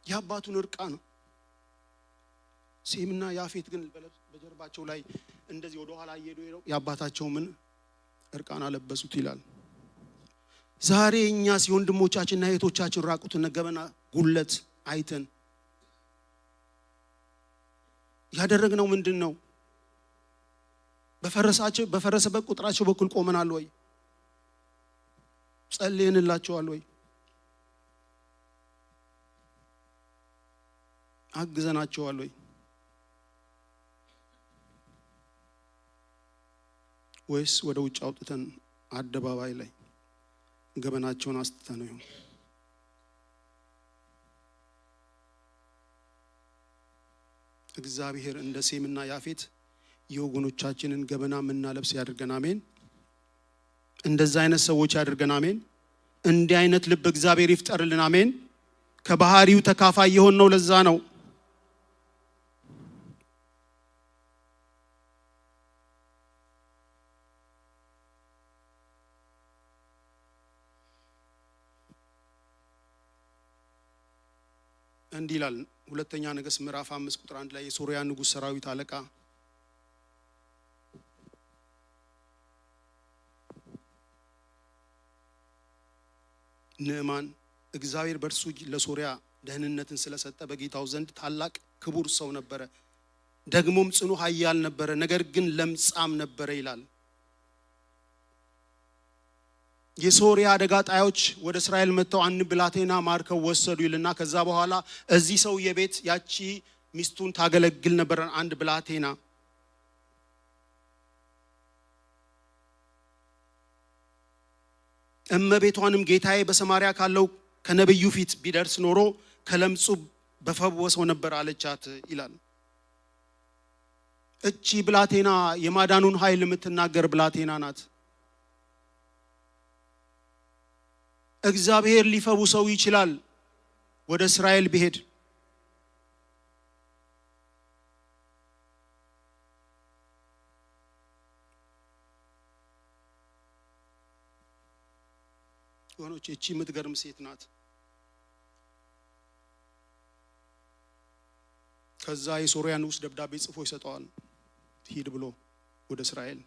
የአባቱን እርቃን ሴምና ያፌት ግን በጀርባቸው ላይ እንደዚህ ወደ ኋላ እየሄዱ የአባታቸው ምን እርቃን አለበሱት ይላል። ዛሬ እኛስ የወንድሞቻችንና እህቶቻችን ራቁትን ገበና ጉለት አይተን ያደረግነው ምንድነው? በፈረሰበት ቁጥራቸው በኩል ቆመናል ወይ? ጸልየንላቸዋል ወይ? አግዘናቸዋል ወይ? ወይስ ወደ ውጭ አውጥተን አደባባይ ላይ ገበናቸውን አስተተነው ይሁን? እግዚአብሔር እንደ ሴምና ያፌት የወገኖቻችንን ገበና ምናለብስ ያድርገን። አሜን። እንደዛ አይነት ሰዎች ያድርገን። አሜን። እንዲህ አይነት ልብ እግዚአብሔር ይፍጠርልን። አሜን። ከባህሪው ተካፋይ የሆነው ለዛ ነው። እንዲህ ይላል ሁለተኛ ነገሥት ምዕራፍ 5 ቁጥር 1 ላይ የሶርያ ንጉሥ ሰራዊት አለቃ ንዕማን እግዚአብሔር በእርሱ ለሶርያ ደህንነትን ስለሰጠ በጌታው ዘንድ ታላቅ ክቡር ሰው ነበረ፣ ደግሞም ጽኑ ኃያል ነበረ፣ ነገር ግን ለምጻም ነበረ ይላል። የሶርያ አደጋ ጣዮች ወደ እስራኤል መጥተው አንድ ብላቴና ማርከው ወሰዱ ይልና ከዛ በኋላ እዚህ ሰው የቤት ያቺ ሚስቱን ታገለግል ነበር አንድ ብላቴና እመቤቷንም ጌታዬ በሰማርያ ካለው ከነብዩ ፊት ቢደርስ ኖሮ ከለምጹ በፈወሰው ነበር አለቻት ይላል። እቺ ብላቴና የማዳኑን ኃይል የምትናገር ብላቴና ናት። እግዚአብሔር ሊፈውሰው ይችላል ወደ እስራኤል ቢሄድ። ወኖች እቺ የምትገርም ሴት ናት። ከዛ የሶርያ ንጉሥ ደብዳቤ ጽፎ ይሰጠዋል ሂድ ብሎ ወደ እስራኤል።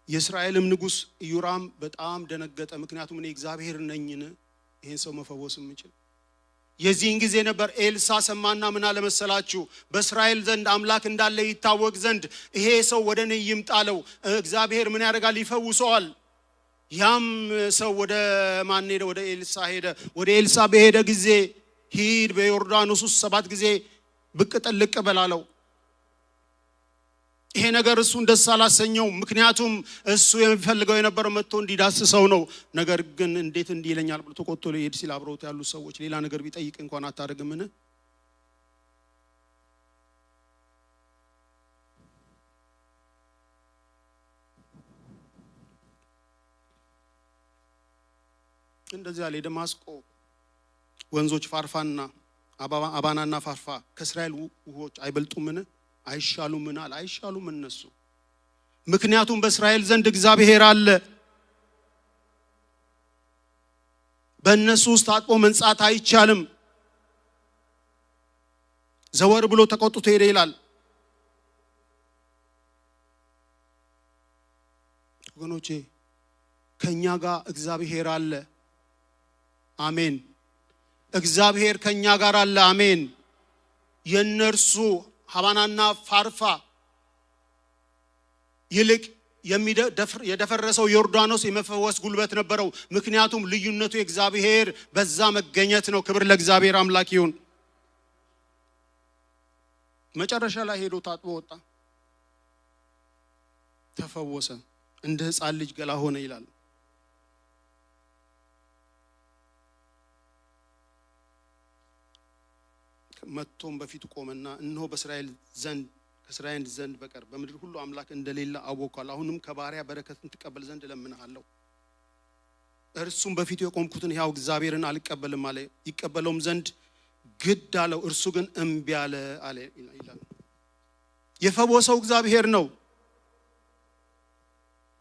የእስራኤልም ንጉሥ ኢዮራም በጣም ደነገጠ። ምክንያቱም እኔ እግዚአብሔር ነኝን ይሄን ሰው መፈወስ የምችል? የዚህን ጊዜ ነበር ኤልሳ ሰማና ምን አለ መሰላችሁ? በእስራኤል ዘንድ አምላክ እንዳለ ይታወቅ ዘንድ ይሄ ሰው ወደ እኔ ይምጣለው፣ እግዚአብሔር ምን ያደርጋል? ይፈውሰዋል። ያም ሰው ወደ ማን ሄደ? ወደ ኤልሳ ሄደ። ወደ ኤልሳ በሄደ ጊዜ ሂድ በዮርዳኖስ ውስጥ 7 ጊዜ ብቅ ጥልቅ በላለው። ይሄ ነገር እሱን ደስ አላሰኘው። ምክንያቱም እሱ የሚፈልገው የነበረው መጥቶ እንዲዳስሰው ነው። ነገር ግን እንዴት እንዲህ ይለኛል ብሎ ተቆጥቶ ሊሄድ ሲል አብረውት ያሉ ሰዎች ሌላ ነገር ቢጠይቅ እንኳን አታደርግምን? እንደዚህ ያለ የደማስቆ ወንዞች ፋርፋና አባናና ፋርፋ ከእስራኤል ውሆች አይበልጡምን? አይሻሉምን? አይሻሉም እነሱ። ምክንያቱም በእስራኤል ዘንድ እግዚአብሔር አለ። በእነሱ ውስጥ አጥቦ መንጻት አይቻልም። ዘወር ብሎ ተቆጥቶ ሄደ ይላል። ወገኖቼ ከኛ ጋር እግዚአብሔር አለ። አሜን። እግዚአብሔር ከኛ ጋር አለ። አሜን። የነርሱ ሐባናና ፋርፋ ይልቅ የደፈረሰው ዮርዳኖስ የመፈወስ ጉልበት ነበረው። ምክንያቱም ልዩነቱ የእግዚአብሔር በዛ መገኘት ነው። ክብር ለእግዚአብሔር አምላክ ይሁን። መጨረሻ ላይ ሄዶ ታጥቦ ወጣ፣ ተፈወሰ፣ እንደ ሕፃን ልጅ ገላ ሆነ ይላል። መጥቶም በፊቱ ቆመና እነሆ ከእስራኤል ዘንድ በቀር በምድር ሁሉ አምላክ እንደሌለ አወቅኳል። አሁንም ከባሪያ በረከትን ትቀበል ዘንድ እለምንሃለሁ። እርሱም በፊቱ የቆምኩትን ሕያው እግዚአብሔርን አልቀበልም አለ። ይቀበለውም ዘንድ ግድ አለው። እርሱ ግን እምቢ አለ ይላል። የፈወሰው እግዚአብሔር ነው።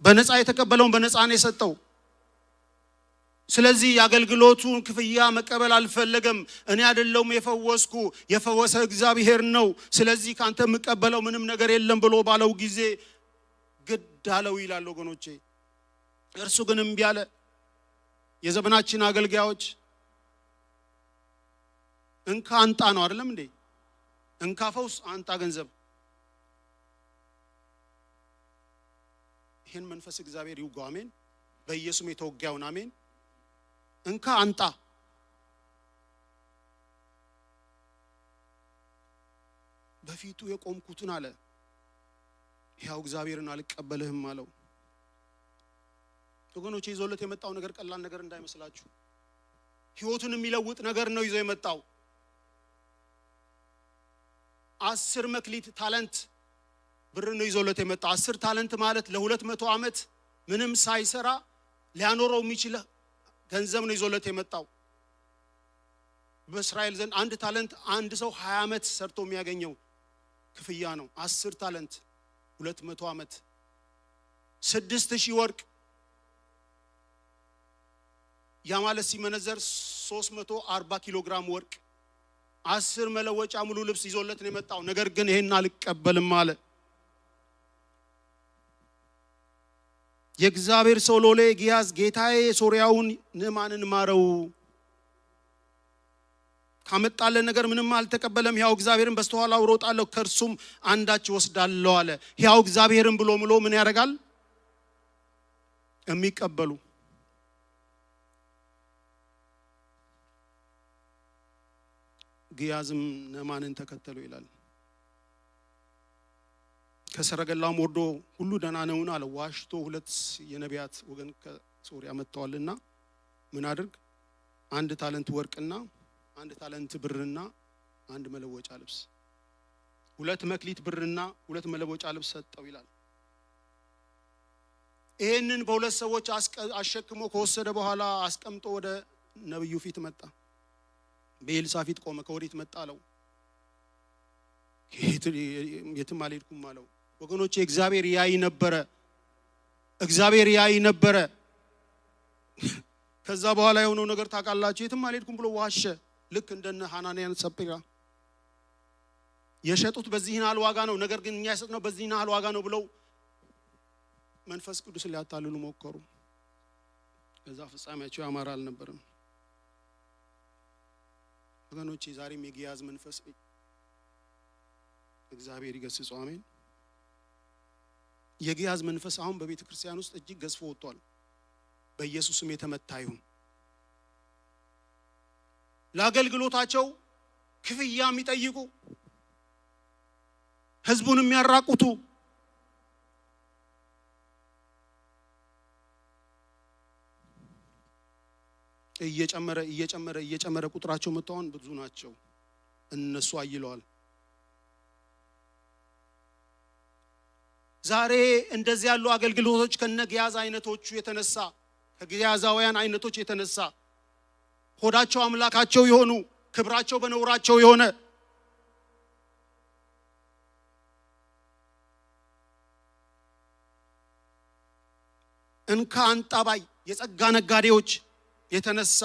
በነፃ የተቀበለውን በነፃ ነው የሰጠው። ስለዚህ የአገልግሎቱን ክፍያ መቀበል አልፈለገም። እኔ አይደለሁም የፈወስኩ፣ የፈወሰ እግዚአብሔር ነው። ስለዚህ ካንተ የምቀበለው ምንም ነገር የለም ብሎ ባለው ጊዜ ግድ አለው ይላል ወገኖቼ። እርሱ ግን እምቢ አለ። የዘመናችን አገልጋዮች እንካ አንጣ ነው አይደለም እንዴ? እንካ ፈውስ፣ አንጣ ገንዘብ። ይህን መንፈስ እግዚአብሔር ይውጋው። አሜን። በኢየሱስ የተወጋውን አሜን። እንካ አንጣ። በፊቱ የቆምኩትን አለ ሕያው እግዚአብሔርን አልቀበልህም አለው። ወገኖቼ ይዞለት የመጣው ነገር ቀላል ነገር እንዳይመስላችሁ። ሕይወቱን የሚለውጥ ነገር ነው ይዞ የመጣው። 10 መክሊት ታለንት ብር ነው ይዞለት የመጣው። 10 ታለንት ማለት ለ200 ዓመት ምንም ሳይሰራ ሊያኖረው የሚችል ገንዘብ ነው ይዞለት የመጣው። በእስራኤል ዘንድ 1 ታለንት አንድ ሰው 20 ዓመት ሰርቶ የሚያገኘው ክፍያ ነው። 10 ታለንት 200 ዓመት 6000 ወርቅ፣ ያ ማለት ሲመነዘር 340 ኪሎ ግራም ወርቅ፣ 10 መለወጫ ሙሉ ልብስ ይዞለት ነው የመጣው። ነገር ግን ይሄን አልቀበልም አለ። የእግዚአብሔር ሰው ሎሌ ጊያዝ ጌታዬ ሶርያውን ንዕማንን ማረው፣ ካመጣለ ነገር ምንም አልተቀበለም። ሕያው እግዚአብሔርን በስተኋላው እሮጣለሁ ከእርሱም አንዳች ወስዳለሁ አለ። ሕያው እግዚአብሔርን ብሎ ምን ያደርጋል? የሚቀበሉ ጊያዝም ንዕማንን ተከተሉ ይላል። ከሰረገላውም ወርዶ ሁሉ ደህና ነውን አለ። ዋሽቶ 2 የነቢያት ወገን ከሶርያ መጥተዋልና ምን አድርግ? 1 ታለንት ወርቅና 1 ታለንት ብርና 1 መለወጫ ልብስ፣ 2 መክሊት ብርና 2 መለወጫ ልብስ ሰጠው ይላል። ይሄንን በሁለት ሰዎች አሸክሞ ከወሰደ በኋላ አስቀምጦ ወደ ነብዩ ፊት መጣ። በኤልሳ ፊት ቆመ። ከወዴት መጣ አለው። የትም አልሄድኩም አለው። ወገኖቼ እግዚአብሔር ያይ ነበረ። እግዚአብሔር ያይ ነበረ። ከዛ በኋላ የሆነው ነገር ታውቃላችሁ። የትም አልሄድኩም ብሎ ዋሸ። ልክ እንደነ ሐናንያን ሰጲራ የሸጡት በዚህ ናል ዋጋ ነው፣ ነገር ግን እኛ የሰጥነው በዚህ ናል ዋጋ ነው ብለው መንፈስ ቅዱስን ሊያታልሉ ሞከሩ። ከዛ ፍጻሜያቸው ያማረ አልነበረም። ወገኖቼ ዛሬም የጊያዝ መንፈስ እግዚአብሔር ይገስጸው። አሜን። የጊያዝ መንፈስ አሁን በቤተ ክርስቲያን ውስጥ እጅግ ገዝፎ ወጥቷል። በኢየሱስም የተመታ ይሁን። ለአገልግሎታቸው ክፍያ የሚጠይቁ ህዝቡን የሚያራቁቱ እየጨመረ ቁጥራቸው መጣውን ብዙ ናቸው። እነሱ አይለዋል። ዛሬ እንደዚህ ያሉ አገልግሎቶች ከነጊያዝ አይነቶቹ የተነሳ ከጊያዛውያን አይነቶች የተነሳ ሆዳቸው አምላካቸው የሆኑ ክብራቸው በነውራቸው የሆነ እንካ አንጣባይ የጸጋ ነጋዴዎች የተነሳ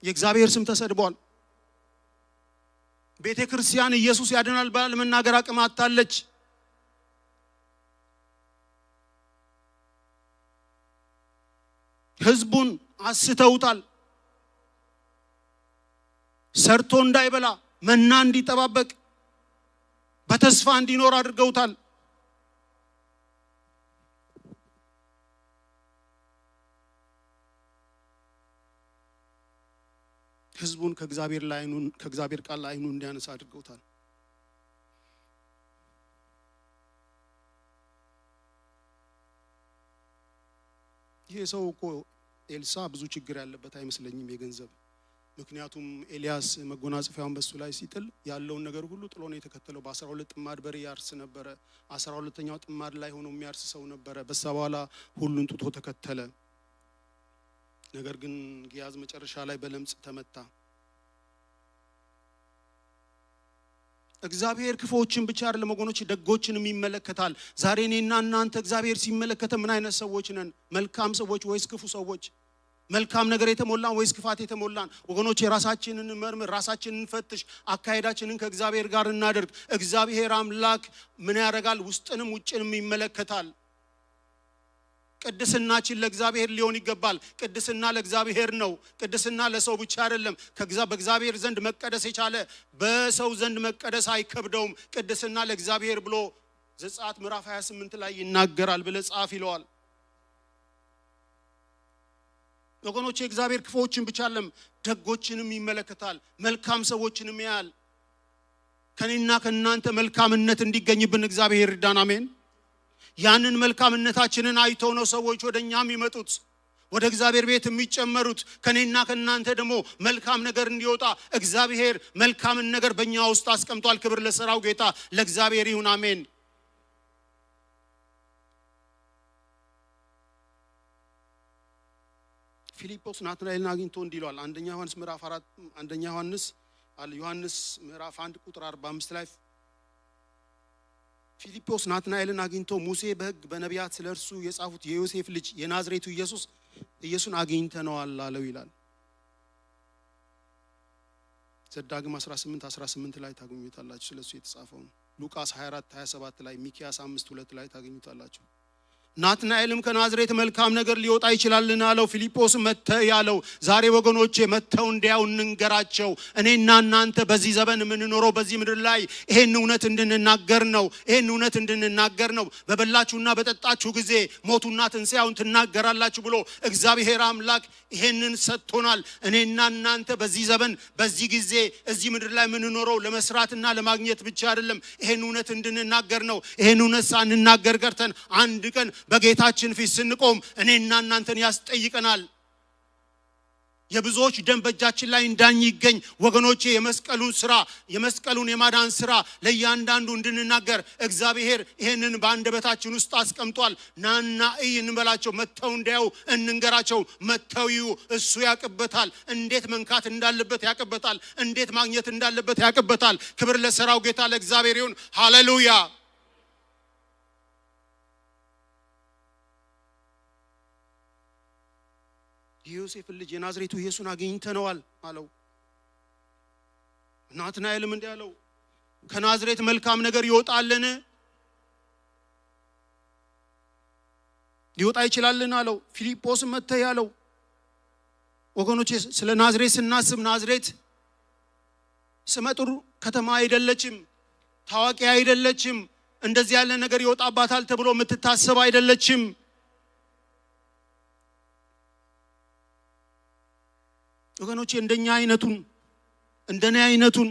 የእግዚአብሔር ስም ተሰድቧል። ቤተ ክርስቲያን ኢየሱስ ያድናል ባል መናገር አቅም አጣለች። ህዝቡን አስተውታል። ሰርቶ እንዳይበላ መና እንዲጠባበቅ በተስፋ እንዲኖር አድርገውታል። ህዝቡን ከእግዚአብሔር ቃል አይኑ እንዲያነሳ አድርገውታል። ይሄ ሰው እኮ ኤልሳ ብዙ ችግር ያለበት አይመስለኝም የገንዘብ። ምክንያቱም ኤልያስ መጎናጸፊያውን በሱ ላይ ሲጥል ያለውን ነገር ሁሉ ጥሎ ነው የተከተለው። በ12 ጥማድ በሬ ያርስ ነበረ። 12ኛው ጥማድ ላይ ሆኖ የሚያርስ ሰው ነበረ። በዛ በኋላ ሁሉን ጥቶ ተከተለ። ነገር ግን ጊያዝ መጨረሻ ላይ በለምጽ ተመታ። እግዚአብሔር ክፉዎችን ብቻ አይደለም ወገኖች ደጎችንም ይመለከታል። ዛሬ እኔና እናንተ እግዚአብሔር ሲመለከተ ምን አይነት ሰዎች ነን? መልካም ሰዎች ወይስ ክፉ ሰዎች? መልካም ነገር የተሞላን ወይስ ክፋት የተሞላን? ወገኖች የራሳችንን መርምር፣ ራሳችንን ፈትሽ፣ አካሄዳችንን ከእግዚአብሔር ጋር እናደርግ። እግዚአብሔር አምላክ ምን ያደርጋል? ውስጥንም ውጭንም ይመለከታል። ቅድስናችን ለእግዚአብሔር ሊሆን ይገባል። ቅድስና ለእግዚአብሔር ነው። ቅድስና ለሰው ብቻ አይደለም። በእግዚአብሔር ዘንድ መቀደስ የቻለ በሰው ዘንድ መቀደስ አይከብደውም። ቅድስና ለእግዚአብሔር ብሎ ዘጸአት ምዕራፍ 28 ላይ ይናገራል። ብለህ ጻፍ ይለዋል። ወገኖች እግዚአብሔር ክፉዎችን ብቻ አይደለም ደጎችንም ይመለከታል። መልካም ሰዎችንም ያያል። ከኔና ከናንተ መልካምነት እንዲገኝብን እግዚአብሔር ይርዳን። አሜን። ያንን መልካምነታችንን አይተው ነው ሰዎች ወደኛም ይመጡት፣ ወደ እግዚአብሔር ቤት የሚጨመሩት። ከኔና ከናንተ ደግሞ መልካም ነገር እንዲወጣ እግዚአብሔር መልካምን ነገር በእኛ ውስጥ አስቀምጧል። ክብር ለሰራው ጌታ ለእግዚአብሔር ይሁን። አሜን። ፊልጶስ ናትናኤልን አግኝቶ እንዲህ ይለዋል። አንደኛ ዮሐንስ ምዕራፍ 4 አንደኛ ዮሐንስ ምዕራፍ 1 ቁጥር 45 ላይ ፊልጶስ ናትናኤልን አግኝቶ ሙሴ በሕግ በነቢያት ስለርሱ የጻፉት የዮሴፍ ልጅ የናዝሬቱ ኢየሱስን አግኝተነዋል አለው ይላል። ዘዳግም 18:18 ላይ ታገኙታላችሁ ስለሱ የተጻፈው። ሉቃስ 24:27 ላይ፣ ሚክያስ 5:2 ላይ ታገኙታላችሁ። ናትናኤልም ከናዝሬት መልካም ነገር ሊወጣ ይችላልና አለው። ፊልጶስ መተህ ያለው ዛሬ ወገኖቼ መተው እንዲያው እንንገራቸው። እኔና እናንተ በዚህ ዘመን የምንኖረው በዚህ ምድር ላይ ይሄን እውነት እንድንናገር ነው። ይሄን እውነት እንድንናገር ነው። በበላችሁና በጠጣችሁ ጊዜ ሞቱና ትንሣኤውን ትናገራላችሁ ብሎ እግዚአብሔር አምላክ ይሄንን ሰጥቶናል። እኔና እናንተ በዚህ ዘመን በዚህ ጊዜ እዚህ ምድር ላይ የምንኖረው ለመስራትና ለማግኘት ብቻ አይደለም። ይሄን እውነት እንድንናገር ነው። ይሄን እውነት ሳንናገር ቀርተን አንድ ቀን በጌታችን ፊት ስንቆም እኔና እናንተን ያስጠይቀናል። የብዙዎች ደም በእጃችን ላይ እንዳይገኝ ወገኖቼ የመስቀሉን የማዳን ስራ ለእያንዳንዱ እንድንናገር እግዚአብሔር ይሄንን በአንደበታችን ውስጥ አስቀምጧል። ናና እይ እንበላቸው። መተው እንዲያው እንንገራቸው። መተው ይዩ። እሱ ያቅበታል። እንዴት መንካት እንዳለበት ያቅበታል። እንዴት ማግኘት እንዳለበት ያቅበታል። ክብር ለሰራው ጌታ ለእግዚአብሔር ይሁን። ሃሌሉያ። የዮሴፍ ልጅ የናዝሬቱ ኢየሱስን አግኝተነዋል አለው። ናትናኤልም እንዲህ አለው፣ ከናዝሬት መልካም ነገር ይወጣልን? ሊወጣ ይችላልን አለው። ፊልጶስ መተህ ያለው ወገኖቼ ስለ ናዝሬት ስናስብ ናዝሬት ስመጥሩ ከተማ አይደለችም። ታዋቂ አይደለችም። እንደዚህ ያለ ነገር ይወጣባታል ተብሎ የምትታሰብ አይደለችም። ወገኖቼ እንደኛ እንደኔ አይነቱን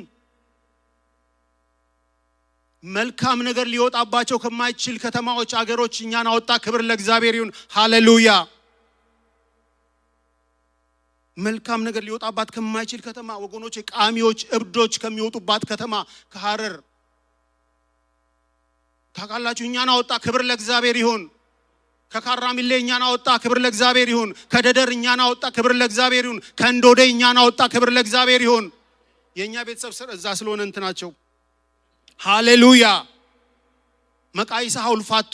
መልካም ነገር ሊወጣባቸው ከማይችል ከተማዎች አገሮች እኛን አወጣ። ክብር ለእግዚአብሔር ይሁን። ሃሌሉያ። መልካም ነገር ሊወጣባት ከማይችል ከተማ ወገኖቼ ቃሚዎች፣ እብዶች ከሚወጡባት ከተማ ከሐረር ታውቃላችሁ እኛን አወጣ። ክብር ለእግዚአብሔር ይሁን። ከካራሚሌ እኛን አወጣ። ክብር ለእግዚአብሔር ይሁን። ከደደር እኛን አወጣ። ክብር ለእግዚአብሔር ይሁን። ከእንዶዴ እኛን አወጣ። ክብር ለእግዚአብሔር ይሁን። የኛ ቤተሰብ እዛ ስለሆነ እንትናቸው ሃሌሉያ። መቃይሳ ሐውልፋቱ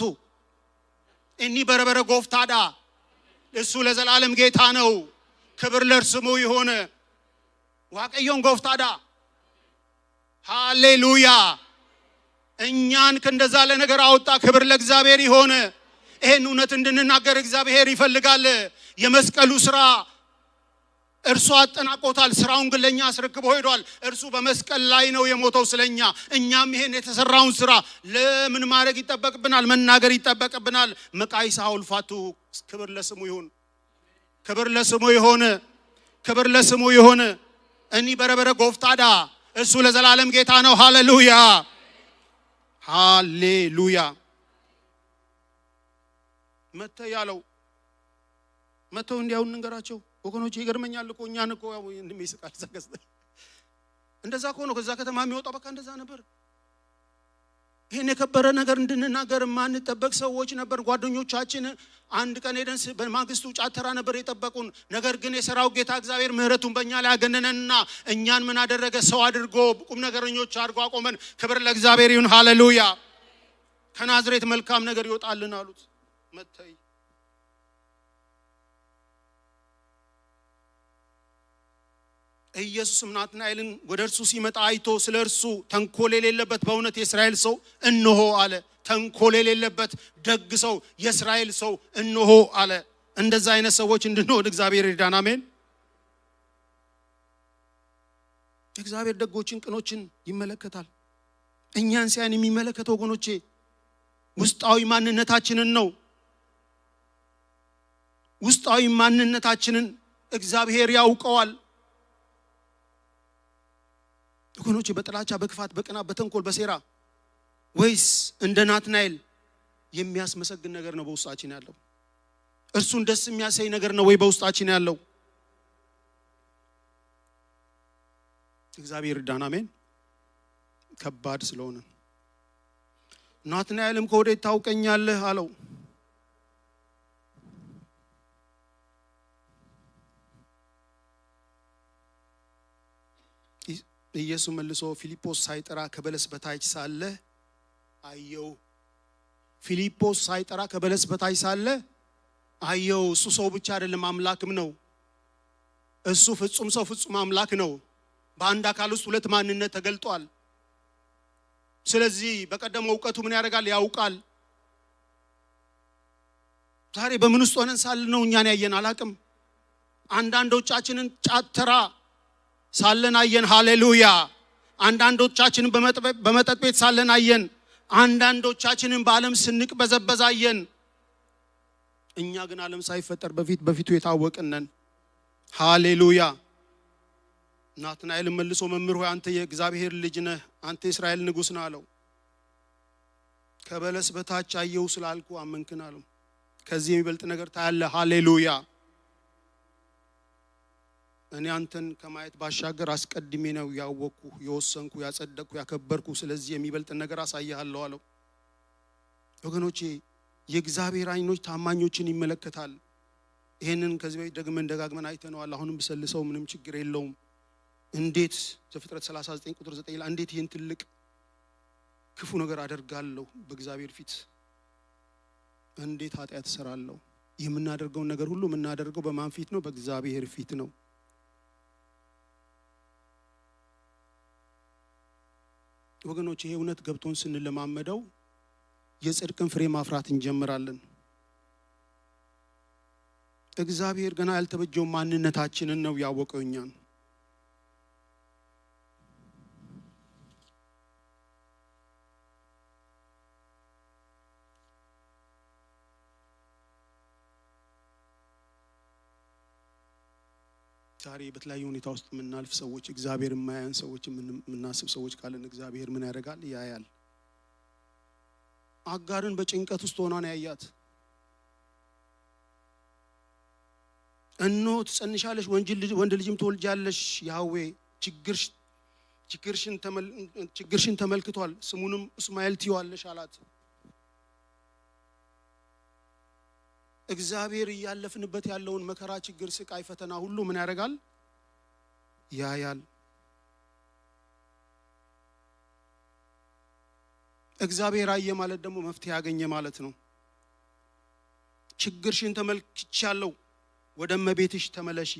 እኒ በረበረ ጎፍታዳ እሱ ለዘላለም ጌታ ነው። ክብር ለስሙ ይሁን። ዋቀዮን ጎፍታዳ ሃሌሉያ። እኛን ከእንደዛ ለነገር አወጣ። ክብር ለእግዚአብሔር ይሁን። ይሄን እውነት እንድንናገር እግዚአብሔር ይፈልጋል። የመስቀሉ ስራ እርሱ አጠናቆታል። ስራውን ግን ለኛ አስረክቦ ሄዷል። እርሱ በመስቀል ላይ ነው የሞተው ስለኛ። እኛም ይሄን የተሰራውን ስራ ለምን ማድረግ ይጠበቅብናል? መናገር ይጠበቅብናል። መቃይሳ ሐውልፋቱ ክብር ለስሙ ይሁን። ክብር ለስሙ ይሁን። ክብር ለስሙ ይሁን። እኒ በረበረ ጎፍታዳ እሱ ለዘላለም ጌታ ነው። ሃሌሉያ ሃሌሉያ። መተህ ያለው መተው እንዲያው እንንገራቸው። ወገኖቼ ይገርመኛል እኮ እኛን እኮ እንደሚስቃል ዘገስተ እንደዛ እኮ ነው ከዛ ከተማ የሚወጣው። በቃ እንደዛ ነበር። ይሄን የከበረ ነገር እንድንናገር ማንጠበቅ ሰዎች ነበር። ጓደኞቻችን አንድ ቀን ሄደን በማግስቱ ጫተራ ነበር የጠበቁን። ነገር ግን የሰራው ጌታ እግዚአብሔር ምህረቱን በእኛ ላይ አገነነና እኛን ምን አደረገ? ሰው አድርጎ ቁም ነገረኞች አድርጎ አቆመን። ክብር ለእግዚአብሔር ይሁን። ሃሌሉያ። ከናዝሬት መልካም ነገር ይወጣልን አሉት። መተይ ኢየሱስም ናትናኤልን ወደ እርሱ ሲመጣ አይቶ ስለ እርሱ ተንኮል የሌለበት በእውነት የእስራኤል ሰው እነሆ አለ። ተንኮል የሌለበት ደግ ሰው የእስራኤል ሰው እነሆ አለ። እንደዛ አይነት ሰዎች እንድንሆን እግዚአብሔር ይርዳን። አሜን። እግዚአብሔር ደጎችን ቅኖችን ይመለከታል። እኛን ሲያን የሚመለከተው ወገኖቼ ውስጣዊ ማንነታችንን ነው። ውስጣዊ ማንነታችንን እግዚአብሔር ያውቀዋል። ወገኖቼ በጥላቻ በክፋት በቅናት በተንኮል በሴራ ወይስ እንደ ናትናኤል የሚያስመሰግን ነገር ነው በውስጣችን ያለው? እርሱን ደስ የሚያሰኝ ነገር ነው ወይ በውስጣችን ያለው? እግዚአብሔር ይርዳን። አሜን። ከባድ ስለሆነ ናትናኤልም ከወዴት ታውቀኛለህ አለው። ኢየሱስ መልሶ ፊልጶስ ሳይጠራ ከበለስ በታች ሳለ አየው። ፊልጶስ ሳይጠራ ከበለስ በታች ሳለ አየው። እሱ ሰው ብቻ አይደለም አምላክም ነው። እሱ ፍጹም ሰው ፍጹም አምላክ ነው። በአንድ አካል ውስጥ ሁለት ማንነት ተገልጧል። ስለዚህ በቀደመው ዕውቀቱ ምን ያደርጋል? ያውቃል። ዛሬ በምን ውስጥ ሆነን ሳለ ነው እኛን ያየን? አላቅም። አንዳንዶቻችንን ጫተራ ሳለን አየን። ሃሌሉያ። አንዳንዶቻችንን በመጠጥ ቤት ሳለን አየን። አንዳንዶቻችንን በዓለም ስንቅበዘበዝ አየን። እኛ ግን ዓለም ሳይፈጠር በፊቱ የታወቅን ነን። ሃሌሉያ። ናትናኤል መልሶ መምህር ሆይ አንተ የእግዚአብሔር ልጅ ነህ፣ አንተ የእስራኤል ንጉሥ ነህ አለው። ከበለስ በታች አየው ስላልኩ አመንክን አለው። ከዚህ የሚበልጥ ነገር ታያለህ። ሃሌሉያ። እኔ አንተን ከማየት ባሻገር አስቀድሜ ነው ያወቅኩ፣ የወሰንኩ፣ ያጸደቅኩ፣ ያከበርኩ። ስለዚህ የሚበልጥ ነገር አሳያለሁ አለው። ወገኖቼ የእግዚአብሔር ዓይኖች ታማኞችን ይመለከታል። ይሄንን ከዚህ በፊት ደግመን ደጋግመን አይተነዋል። አሁንም ብሰልሰው ምንም ችግር የለውም። እንዴት ዘፍጥረት 39 ቁጥር 9 ላይ እንዴት ይህን ትልቅ ክፉ ነገር አደርጋለሁ በእግዚአብሔር ፊት እንዴት ኃጢአት እሰራለሁ? የምናደርገውን ነገር ሁሉ የምናደርገው በማን ፊት ነው? በእግዚአብሔር ፊት ነው። ወገኖች ይሄ እውነት ገብቶን ስንለማመደው የጽድቅን ፍሬ ማፍራት እንጀምራለን። እግዚአብሔር ገና ያልተበጀው ማንነታችንን ነው ያወቀው እኛን። ዛሬ በተለያየ ሁኔታ ውስጥ የምናልፍ ሰዎች፣ እግዚአብሔር የማያየን ሰዎች፣ የምናስብ ሰዎች ካለን እግዚአብሔር ምን ያደርጋል? ያያል። አጋርን በጭንቀት ውስጥ ሆና ነው ያያት። እነሆ ትጸንሻለሽ፣ ወንድ ልጅም ትወልጃለሽ፣ ያህዌ ችግርሽን ተመልክቷል፣ ስሙንም እስማኤል ትይዋለሽ አላት። እግዚአብሔር እያለፍንበት ያለውን መከራ፣ ችግር፣ ስቃይ፣ ፈተና ሁሉ ምን ያደርጋል? ያያል። እግዚአብሔር አየ ማለት ደግሞ መፍትሄ ያገኘ ማለት ነው። ችግርሽን ተመልክቻለሁ፣ ወደ እመቤትሽ ተመለሺ፣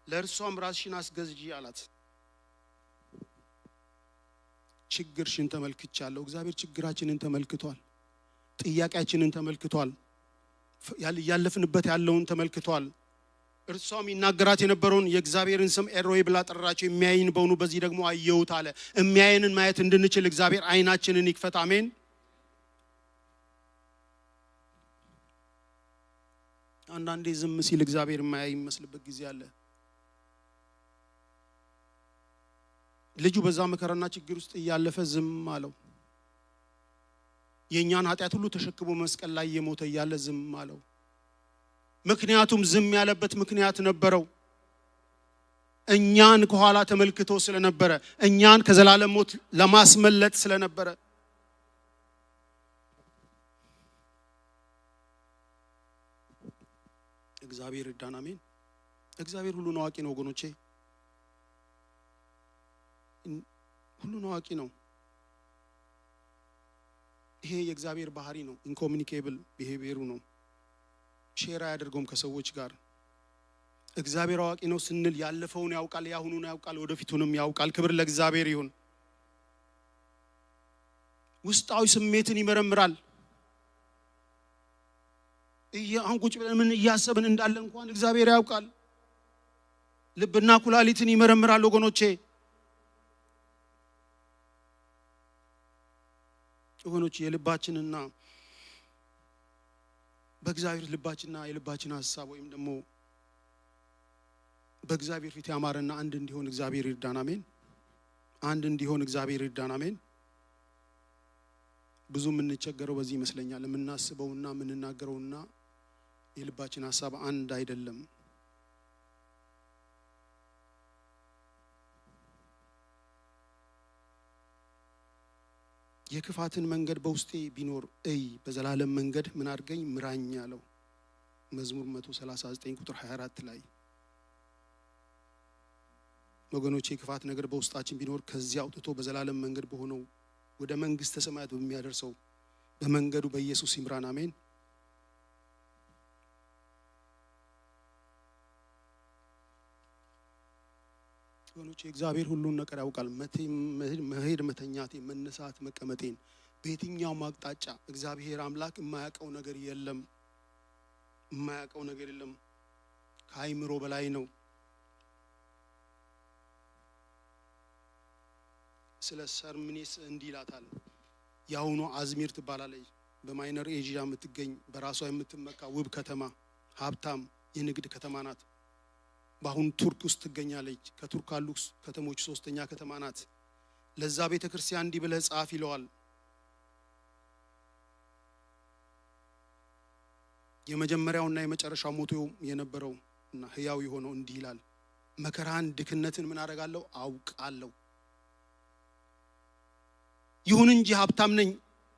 ለእርሷም ራስሽን አስገዝጂ አላት። ችግርሽን ተመልክቻለሁ። እግዚአብሔር ችግራችንን ተመልክቷል። ጥያቄያችንን ተመልክቷል። ያለፍንበት ያለውን ተመልክቷል። እርሷም ይናገራት የነበረውን የእግዚአብሔርን ስም ኤሮይ ብላ ጠራቸው። የሚያይን በእውኑ በዚህ ደግሞ አየሁት አለ። የሚያይንን ማየት እንድንችል እግዚአብሔር ዓይናችንን ይክፈት። አሜን። አንዳንዴ ዝም ሲል እግዚአብሔር የማያይ የሚመስልበት ጊዜ አለ። ልጁ በዛ መከራና ችግር ውስጥ እያለፈ ዝም አለው። የኛን ኃጢአት ሁሉ ተሸክሞ መስቀል ላይ የሞተ እያለ ዝም አለው። ምክንያቱም ዝም ያለበት ምክንያት ነበረው። እኛን ከኋላ ተመልክቶ ስለነበረ፣ እኛን ከዘላለም ሞት ለማስመለጥ ስለነበረ። እግዚአብሔር ይርዳን። አሜን። እግዚአብሔር ሁሉን አዋቂ ነው ወገኖቼ፣ ሁሉን አዋቂ ነው። ይሄ የእግዚአብሔር ባህሪ ነው። ኢንኮሙኒኬብል ቢሄቪየሩ ነው። ሼር አያደርገውም ከሰዎች ጋር። እግዚአብሔር አዋቂ ነው ስንል ያለፈውን ያውቃል፣ ያሁኑን ያውቃል፣ ወደፊቱንም ያውቃል። ክብር ለእግዚአብሔር ይሁን። ውስጣዊ ስሜትን ይመረምራል። አሁን ቁጭ ብለን ምን እያሰብን እንዳለን እንኳን እግዚአብሔር ያውቃል። ልብና ኩላሊትን ይመረምራል ወገኖቼ። የልባችንና በእግዚአብሔር ልባችንና የልባችን ሐሳብ ወይም ደግሞ በእግዚአብሔር ፊት ያማረና አንድ እንዲሆን እግዚአብሔር ይርዳን። አሜን። አንድ እንዲሆን እግዚአብሔር ይርዳን። አሜን። ብዙ የምንቸገረው በዚህ ይመስለኛል። የምናስበውና የምንናገረውና የልባችን ሐሳብ አንድ አይደለም። የክፋትን መንገድ በውስጤ ቢኖር በዘላለም መንገድ ምን አድርገኝ ምራኝ ያለው መዝሙር 139 ቁጥር 24 ላይ ወገኖቼ፣ የክፋት ነገር በውስጣችን ቢኖር ከዚያ አውጥቶ በዘላለም መንገድ በሆነው ወደ መንግስተ ሰማያት በሚያደርሰው በመንገዱ በኢየሱስ ይምራን። አሜን። ወገኖቼ፣ እግዚአብሔር ሁሉን ነገር ያውቃል። መሄድ መተኛቴ፣ መነሳት መቀመጤን፣ በየትኛውም አቅጣጫ እግዚአብሔር አምላክ የማያውቀው ነገር የለም። የማያውቀው ነገር የለም። ከአይምሮ በላይ ነው። ስለ ሰርምኔስ እንዲህ ይላታል። ያውኑ አዝሚር ትባላለች። በማይነር ኤዥያ የምትገኝ በራሷ የምትመካ ውብ ከተማ፣ ሀብታም የንግድ ከተማ ናት። በአሁን ቱርክ ውስጥ ትገኛለች። ከቱርክ ካሉ ከተሞች ሶስተኛ ከተማ ናት። ለዛ ቤተክርስቲያን እንዲህ ብለህ ጻፍ ይለዋል። የመጀመሪያውና የመጨረሻው ሞቶ የነበረው እና ህያው የሆነው እንዲህ ይላል። መከራን ድክነትን ምን አደርጋለሁ አውቃለሁ። ይሁን እንጂ ሀብታም ነኝ፣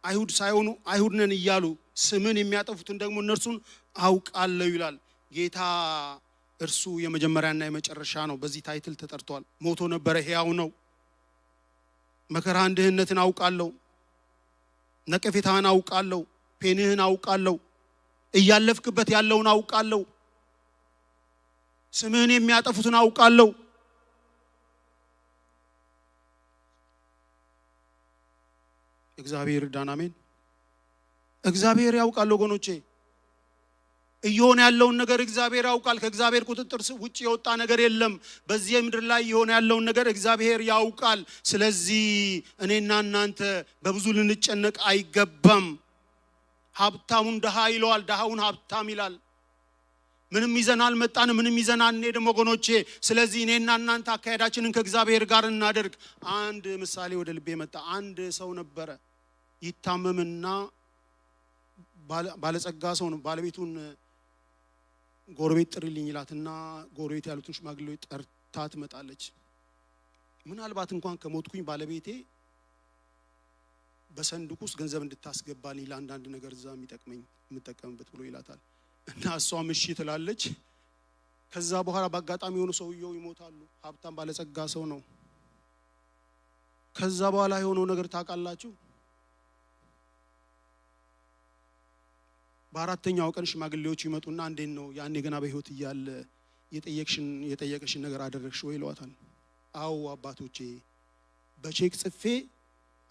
አይሁድ ሳይሆኑ አይሁድ ነን እያሉ ስምን የሚያጠፉትን ደግሞ እነርሱን አውቃለሁ ይላል ጌታ። እርሱ የመጀመሪያና የመጨረሻ ነው። በዚህ ታይትል ተጠርቷል። ሞቶ ነበረ፣ ሕያው ነው። መከራን ድህነትን አውቃለሁ፣ ነቀፌታህን አውቃለሁ፣ ፔንህን አውቃለሁ፣ እያለፍክበት ያለውን አውቃለሁ፣ ስምህን የሚያጠፉትን አውቃለሁ። እግዚአብሔር ይርዳን። አሜን። እግዚአብሔር ያውቃል ወገኖቼ። እየሆነ ያለውን ነገር እግዚአብሔር ያውቃል። ከእግዚአብሔር ቁጥጥር ውጭ የወጣ ነገር የለም። በዚህ ምድር ላይ እየሆነ ያለውን ነገር እግዚአብሔር ያውቃል። ስለዚህ እኔና እናንተ በብዙ ልንጨነቅ አይገባም። ሀብታሙን ድሃ ይለዋል፣ ድሃውን ሀብታም ይላል። ምንም ይዘን አልመጣንም፣ ምንም ይዘን አንሄድም ወገኖቼ። ስለዚህ እኔና እናንተ አካሄዳችንን ከእግዚአብሔር ጋር እናደርግ። አንድ ምሳሌ ወደ ልቤ መጣ። አንድ ሰው ነበረ፣ ይታመምና ባለጸጋ ሰው ነው። ባለቤቱን ጎረቤት ጥሪልኝ ይላትና ጎረቤት ያሉትን ሽማግሌዎች ጠርታ ትመጣለች። ምናልባት እንኳን ከሞትኩኝ ባለቤቴ በሰንዱቅ ውስጥ ገንዘብ እንድታስገባልኝ ለአንዳንድ ነገር እዛ የሚጠቅመኝ የምጠቀምበት ብሎ ይላታል። እና እሷም እሺ ትላለች። ከዛ በኋላ በአጋጣሚ የሆኑ ሰውየው ይሞታሉ። ሀብታም ባለጸጋ ሰው ነው። ከዛ በኋላ የሆነው ነገር ታውቃላችሁ? በአራተኛው ቀን ሽማግሌዎች ይመጡና እንዴት ነው ያኔ ገና በህይወት እያለ የጠየቅሽን ነገር አደረግሽ ወይ ይሏታል። አዎ አባቶቼ በቼክ ጽፌ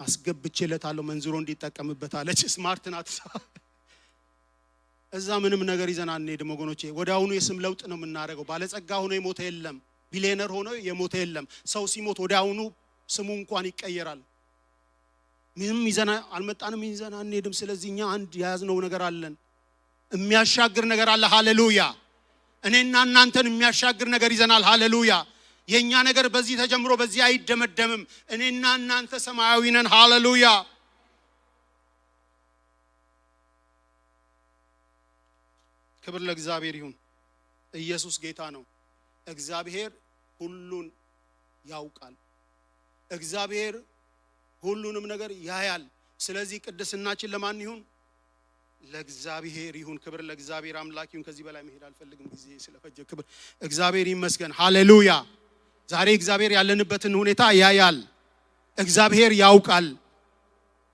አስገብቼለታለሁ መንዝሮ እንዲጠቀምበት አለች። ስማርት ናት። እዛ ምንም ነገር ይዘን አንሄድም ወገኖቼ። ወዲያውኑ የስም ለውጥ ነው የምናደርገው። ባለጸጋ ሆኖ የሞተ የለም፣ ቢሊየነር ሆኖ የሞተ የለም። ሰው ሲሞት ወዲያውኑ ስሙ እንኳን ይቀየራል። ምንም ይዘን አልመጣንም፣ ይዘን አንሄድም። ስለዚህ እኛ አንድ የያዝነው ነገር አለን፣ የሚያሻግር ነገር አለ። ሃሌሉያ! እኔና እናንተን የሚያሻግር ነገር ይዘናል። ሃሌሉያ! የኛ ነገር በዚህ ተጀምሮ በዚህ አይደመደምም። እኔና እናንተ ሰማያዊ ነን። ሃሌሉያ! ክብር ለእግዚአብሔር ይሁን። ኢየሱስ ጌታ ነው። እግዚአብሔር ሁሉን ያውቃል። እግዚአብሔር ሁሉንም ነገር ያያል። ስለዚህ ቅድስናችን ለማን ይሁን? ለእግዚአብሔር ይሁን። ክብር ለእግዚአብሔር አምላክ ይሁን። ከዚህ በላይ መሄድ አልፈልግም ጊዜ ስለፈጀ። ክብር እግዚአብሔር ይመስገን። ሃሌሉያ። ዛሬ እግዚአብሔር ያለንበትን ሁኔታ ያያል። እግዚአብሔር ያውቃል።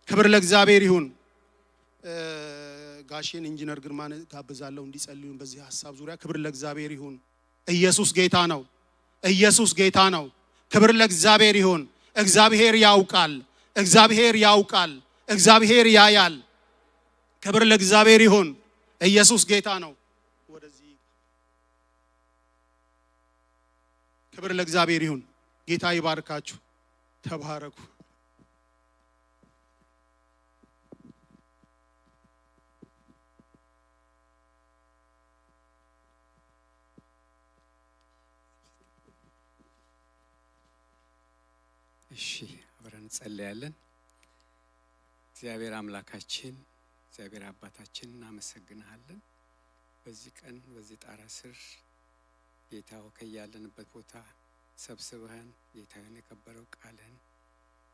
ክብር ለእግዚአብሔር ይሁን። ጋሼን ኢንጂነር ግርማን ጋብዛለሁ እንዲጸልዩ በዚህ ሐሳብ ዙሪያ። ክብር ለእግዚአብሔር ይሁን። ኢየሱስ ጌታ ነው። ኢየሱስ ጌታ ነው። ክብር ለእግዚአብሔር ይሁን። እግዚአብሔር ያውቃል። እግዚአብሔር ያውቃል። እግዚአብሔር ያያል። ክብር ለእግዚአብሔር ይሁን። ኢየሱስ ጌታ ነው። ወደዚህ ክብር ለእግዚአብሔር ይሁን። ጌታ ይባርካችሁ። ተባረኩ። እሺ አብረን እንጸልያለን። እግዚአብሔር አምላካችን እግዚአብሔር አባታችን እናመሰግናለን። በዚህ ቀን በዚህ ጣራ ስር ጌታው ከያለንበት ቦታ ሰብስበህን ጌታዬን የከበረው ቃልህን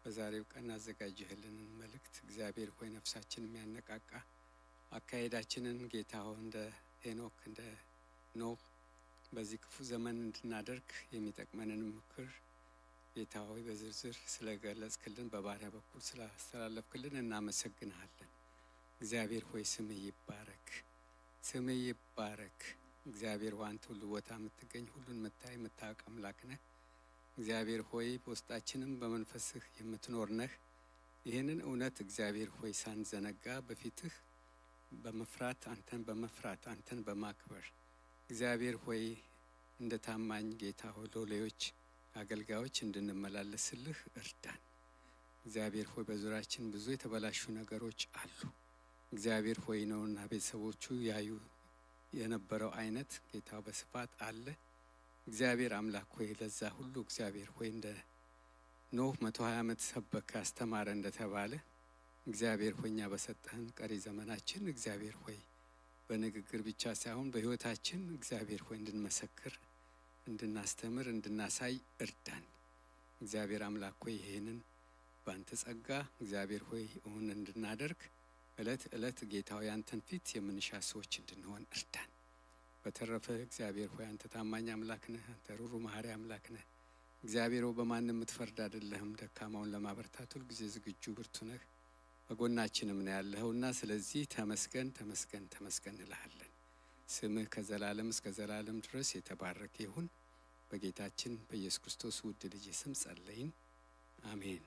በዛሬው ቀን አዘጋጀህልንን መልእክት እግዚአብሔር ሆይ ነፍሳችን የሚያነቃቃ አካሄዳችንን ጌታው እንደ ሄኖክ እንደ ኖህ በዚህ ክፉ ዘመን እንድናደርግ የሚጠቅመንን ምክር ጌታ ሆይ በዝርዝር ስለገለጽክልን በባሪያ በኩል ስላስተላለፍክልን እናመሰግናለን። እግዚአብሔር ሆይ ስምህ ይባረክ፣ ስምህ ይባረክ። እግዚአብሔር ሆይ አንተ ሁሉ ቦታ የምትገኝ ሁሉን የምታይ የምታውቅ አምላክ ነህ። እግዚአብሔር ሆይ በውስጣችንም በመንፈስህ የምትኖር ነህ። ይህንን እውነት እግዚአብሔር ሆይ ሳንዘነጋ በፊትህ በመፍራት አንተን በማክበር እግዚአብሔር ሆይ እንደ ታማኝ ጌታ ሆይ ሎሌዎች አገልጋዮች እንድንመላለስልህ እርዳን። እግዚአብሔር ሆይ በዙሪያችን ብዙ የተበላሹ ነገሮች አሉ። እግዚአብሔር ሆይ ነውና ቤተሰቦቹ ያዩ የነበረው አይነት ጌታ በስፋት አለ። እግዚአብሔር አምላክ ሆይ ለዛ ሁሉ እግዚአብሔር ሆይ እንደ ኖህ 120 ዓመት ሰበከ አስተማረ እንደተባለ እግዚአብሔር ሆይ እኛ በሰጠህን ቀሪ ዘመናችን እግዚአብሔር ሆይ በንግግር ብቻ ሳይሆን በህይወታችን እግዚአብሔር ሆይ እንድንመሰክር እንድናስተምር እንድናሳይ እርዳን። እግዚአብሔር አምላክ ሆይ ይሄንን ባንተ ጸጋ እግዚአብሔር ሆይ እውን እንድናደርግ እለት እለት ጌታው ያንተን ፊት የምንሻ ሰዎች እንድንሆን እርዳን። በተረፈ እግዚአብሔር ሆይ አንተ ታማኝ አምላክ ነህ። አንተ ሩሩ መሐሪ አምላክ ነህ። እግዚአብሔር ሆይ በማንም የምትፈርድ አይደለህም። ደካማውን ለማበርታት ሁሉ ጊዜ ዝግጁ ብርቱ ነህ። በጎናችንም ነው ያለኸውና ስለዚህ ተመስገን ተመስገን ተመስገን እንልሃለን። ስምህ ከዘላለም እስከ ዘላለም ድረስ የተባረከ ይሁን። በጌታችን በኢየሱስ ክርስቶስ ውድ ልጅ ስም ጸለይን፣ አሜን።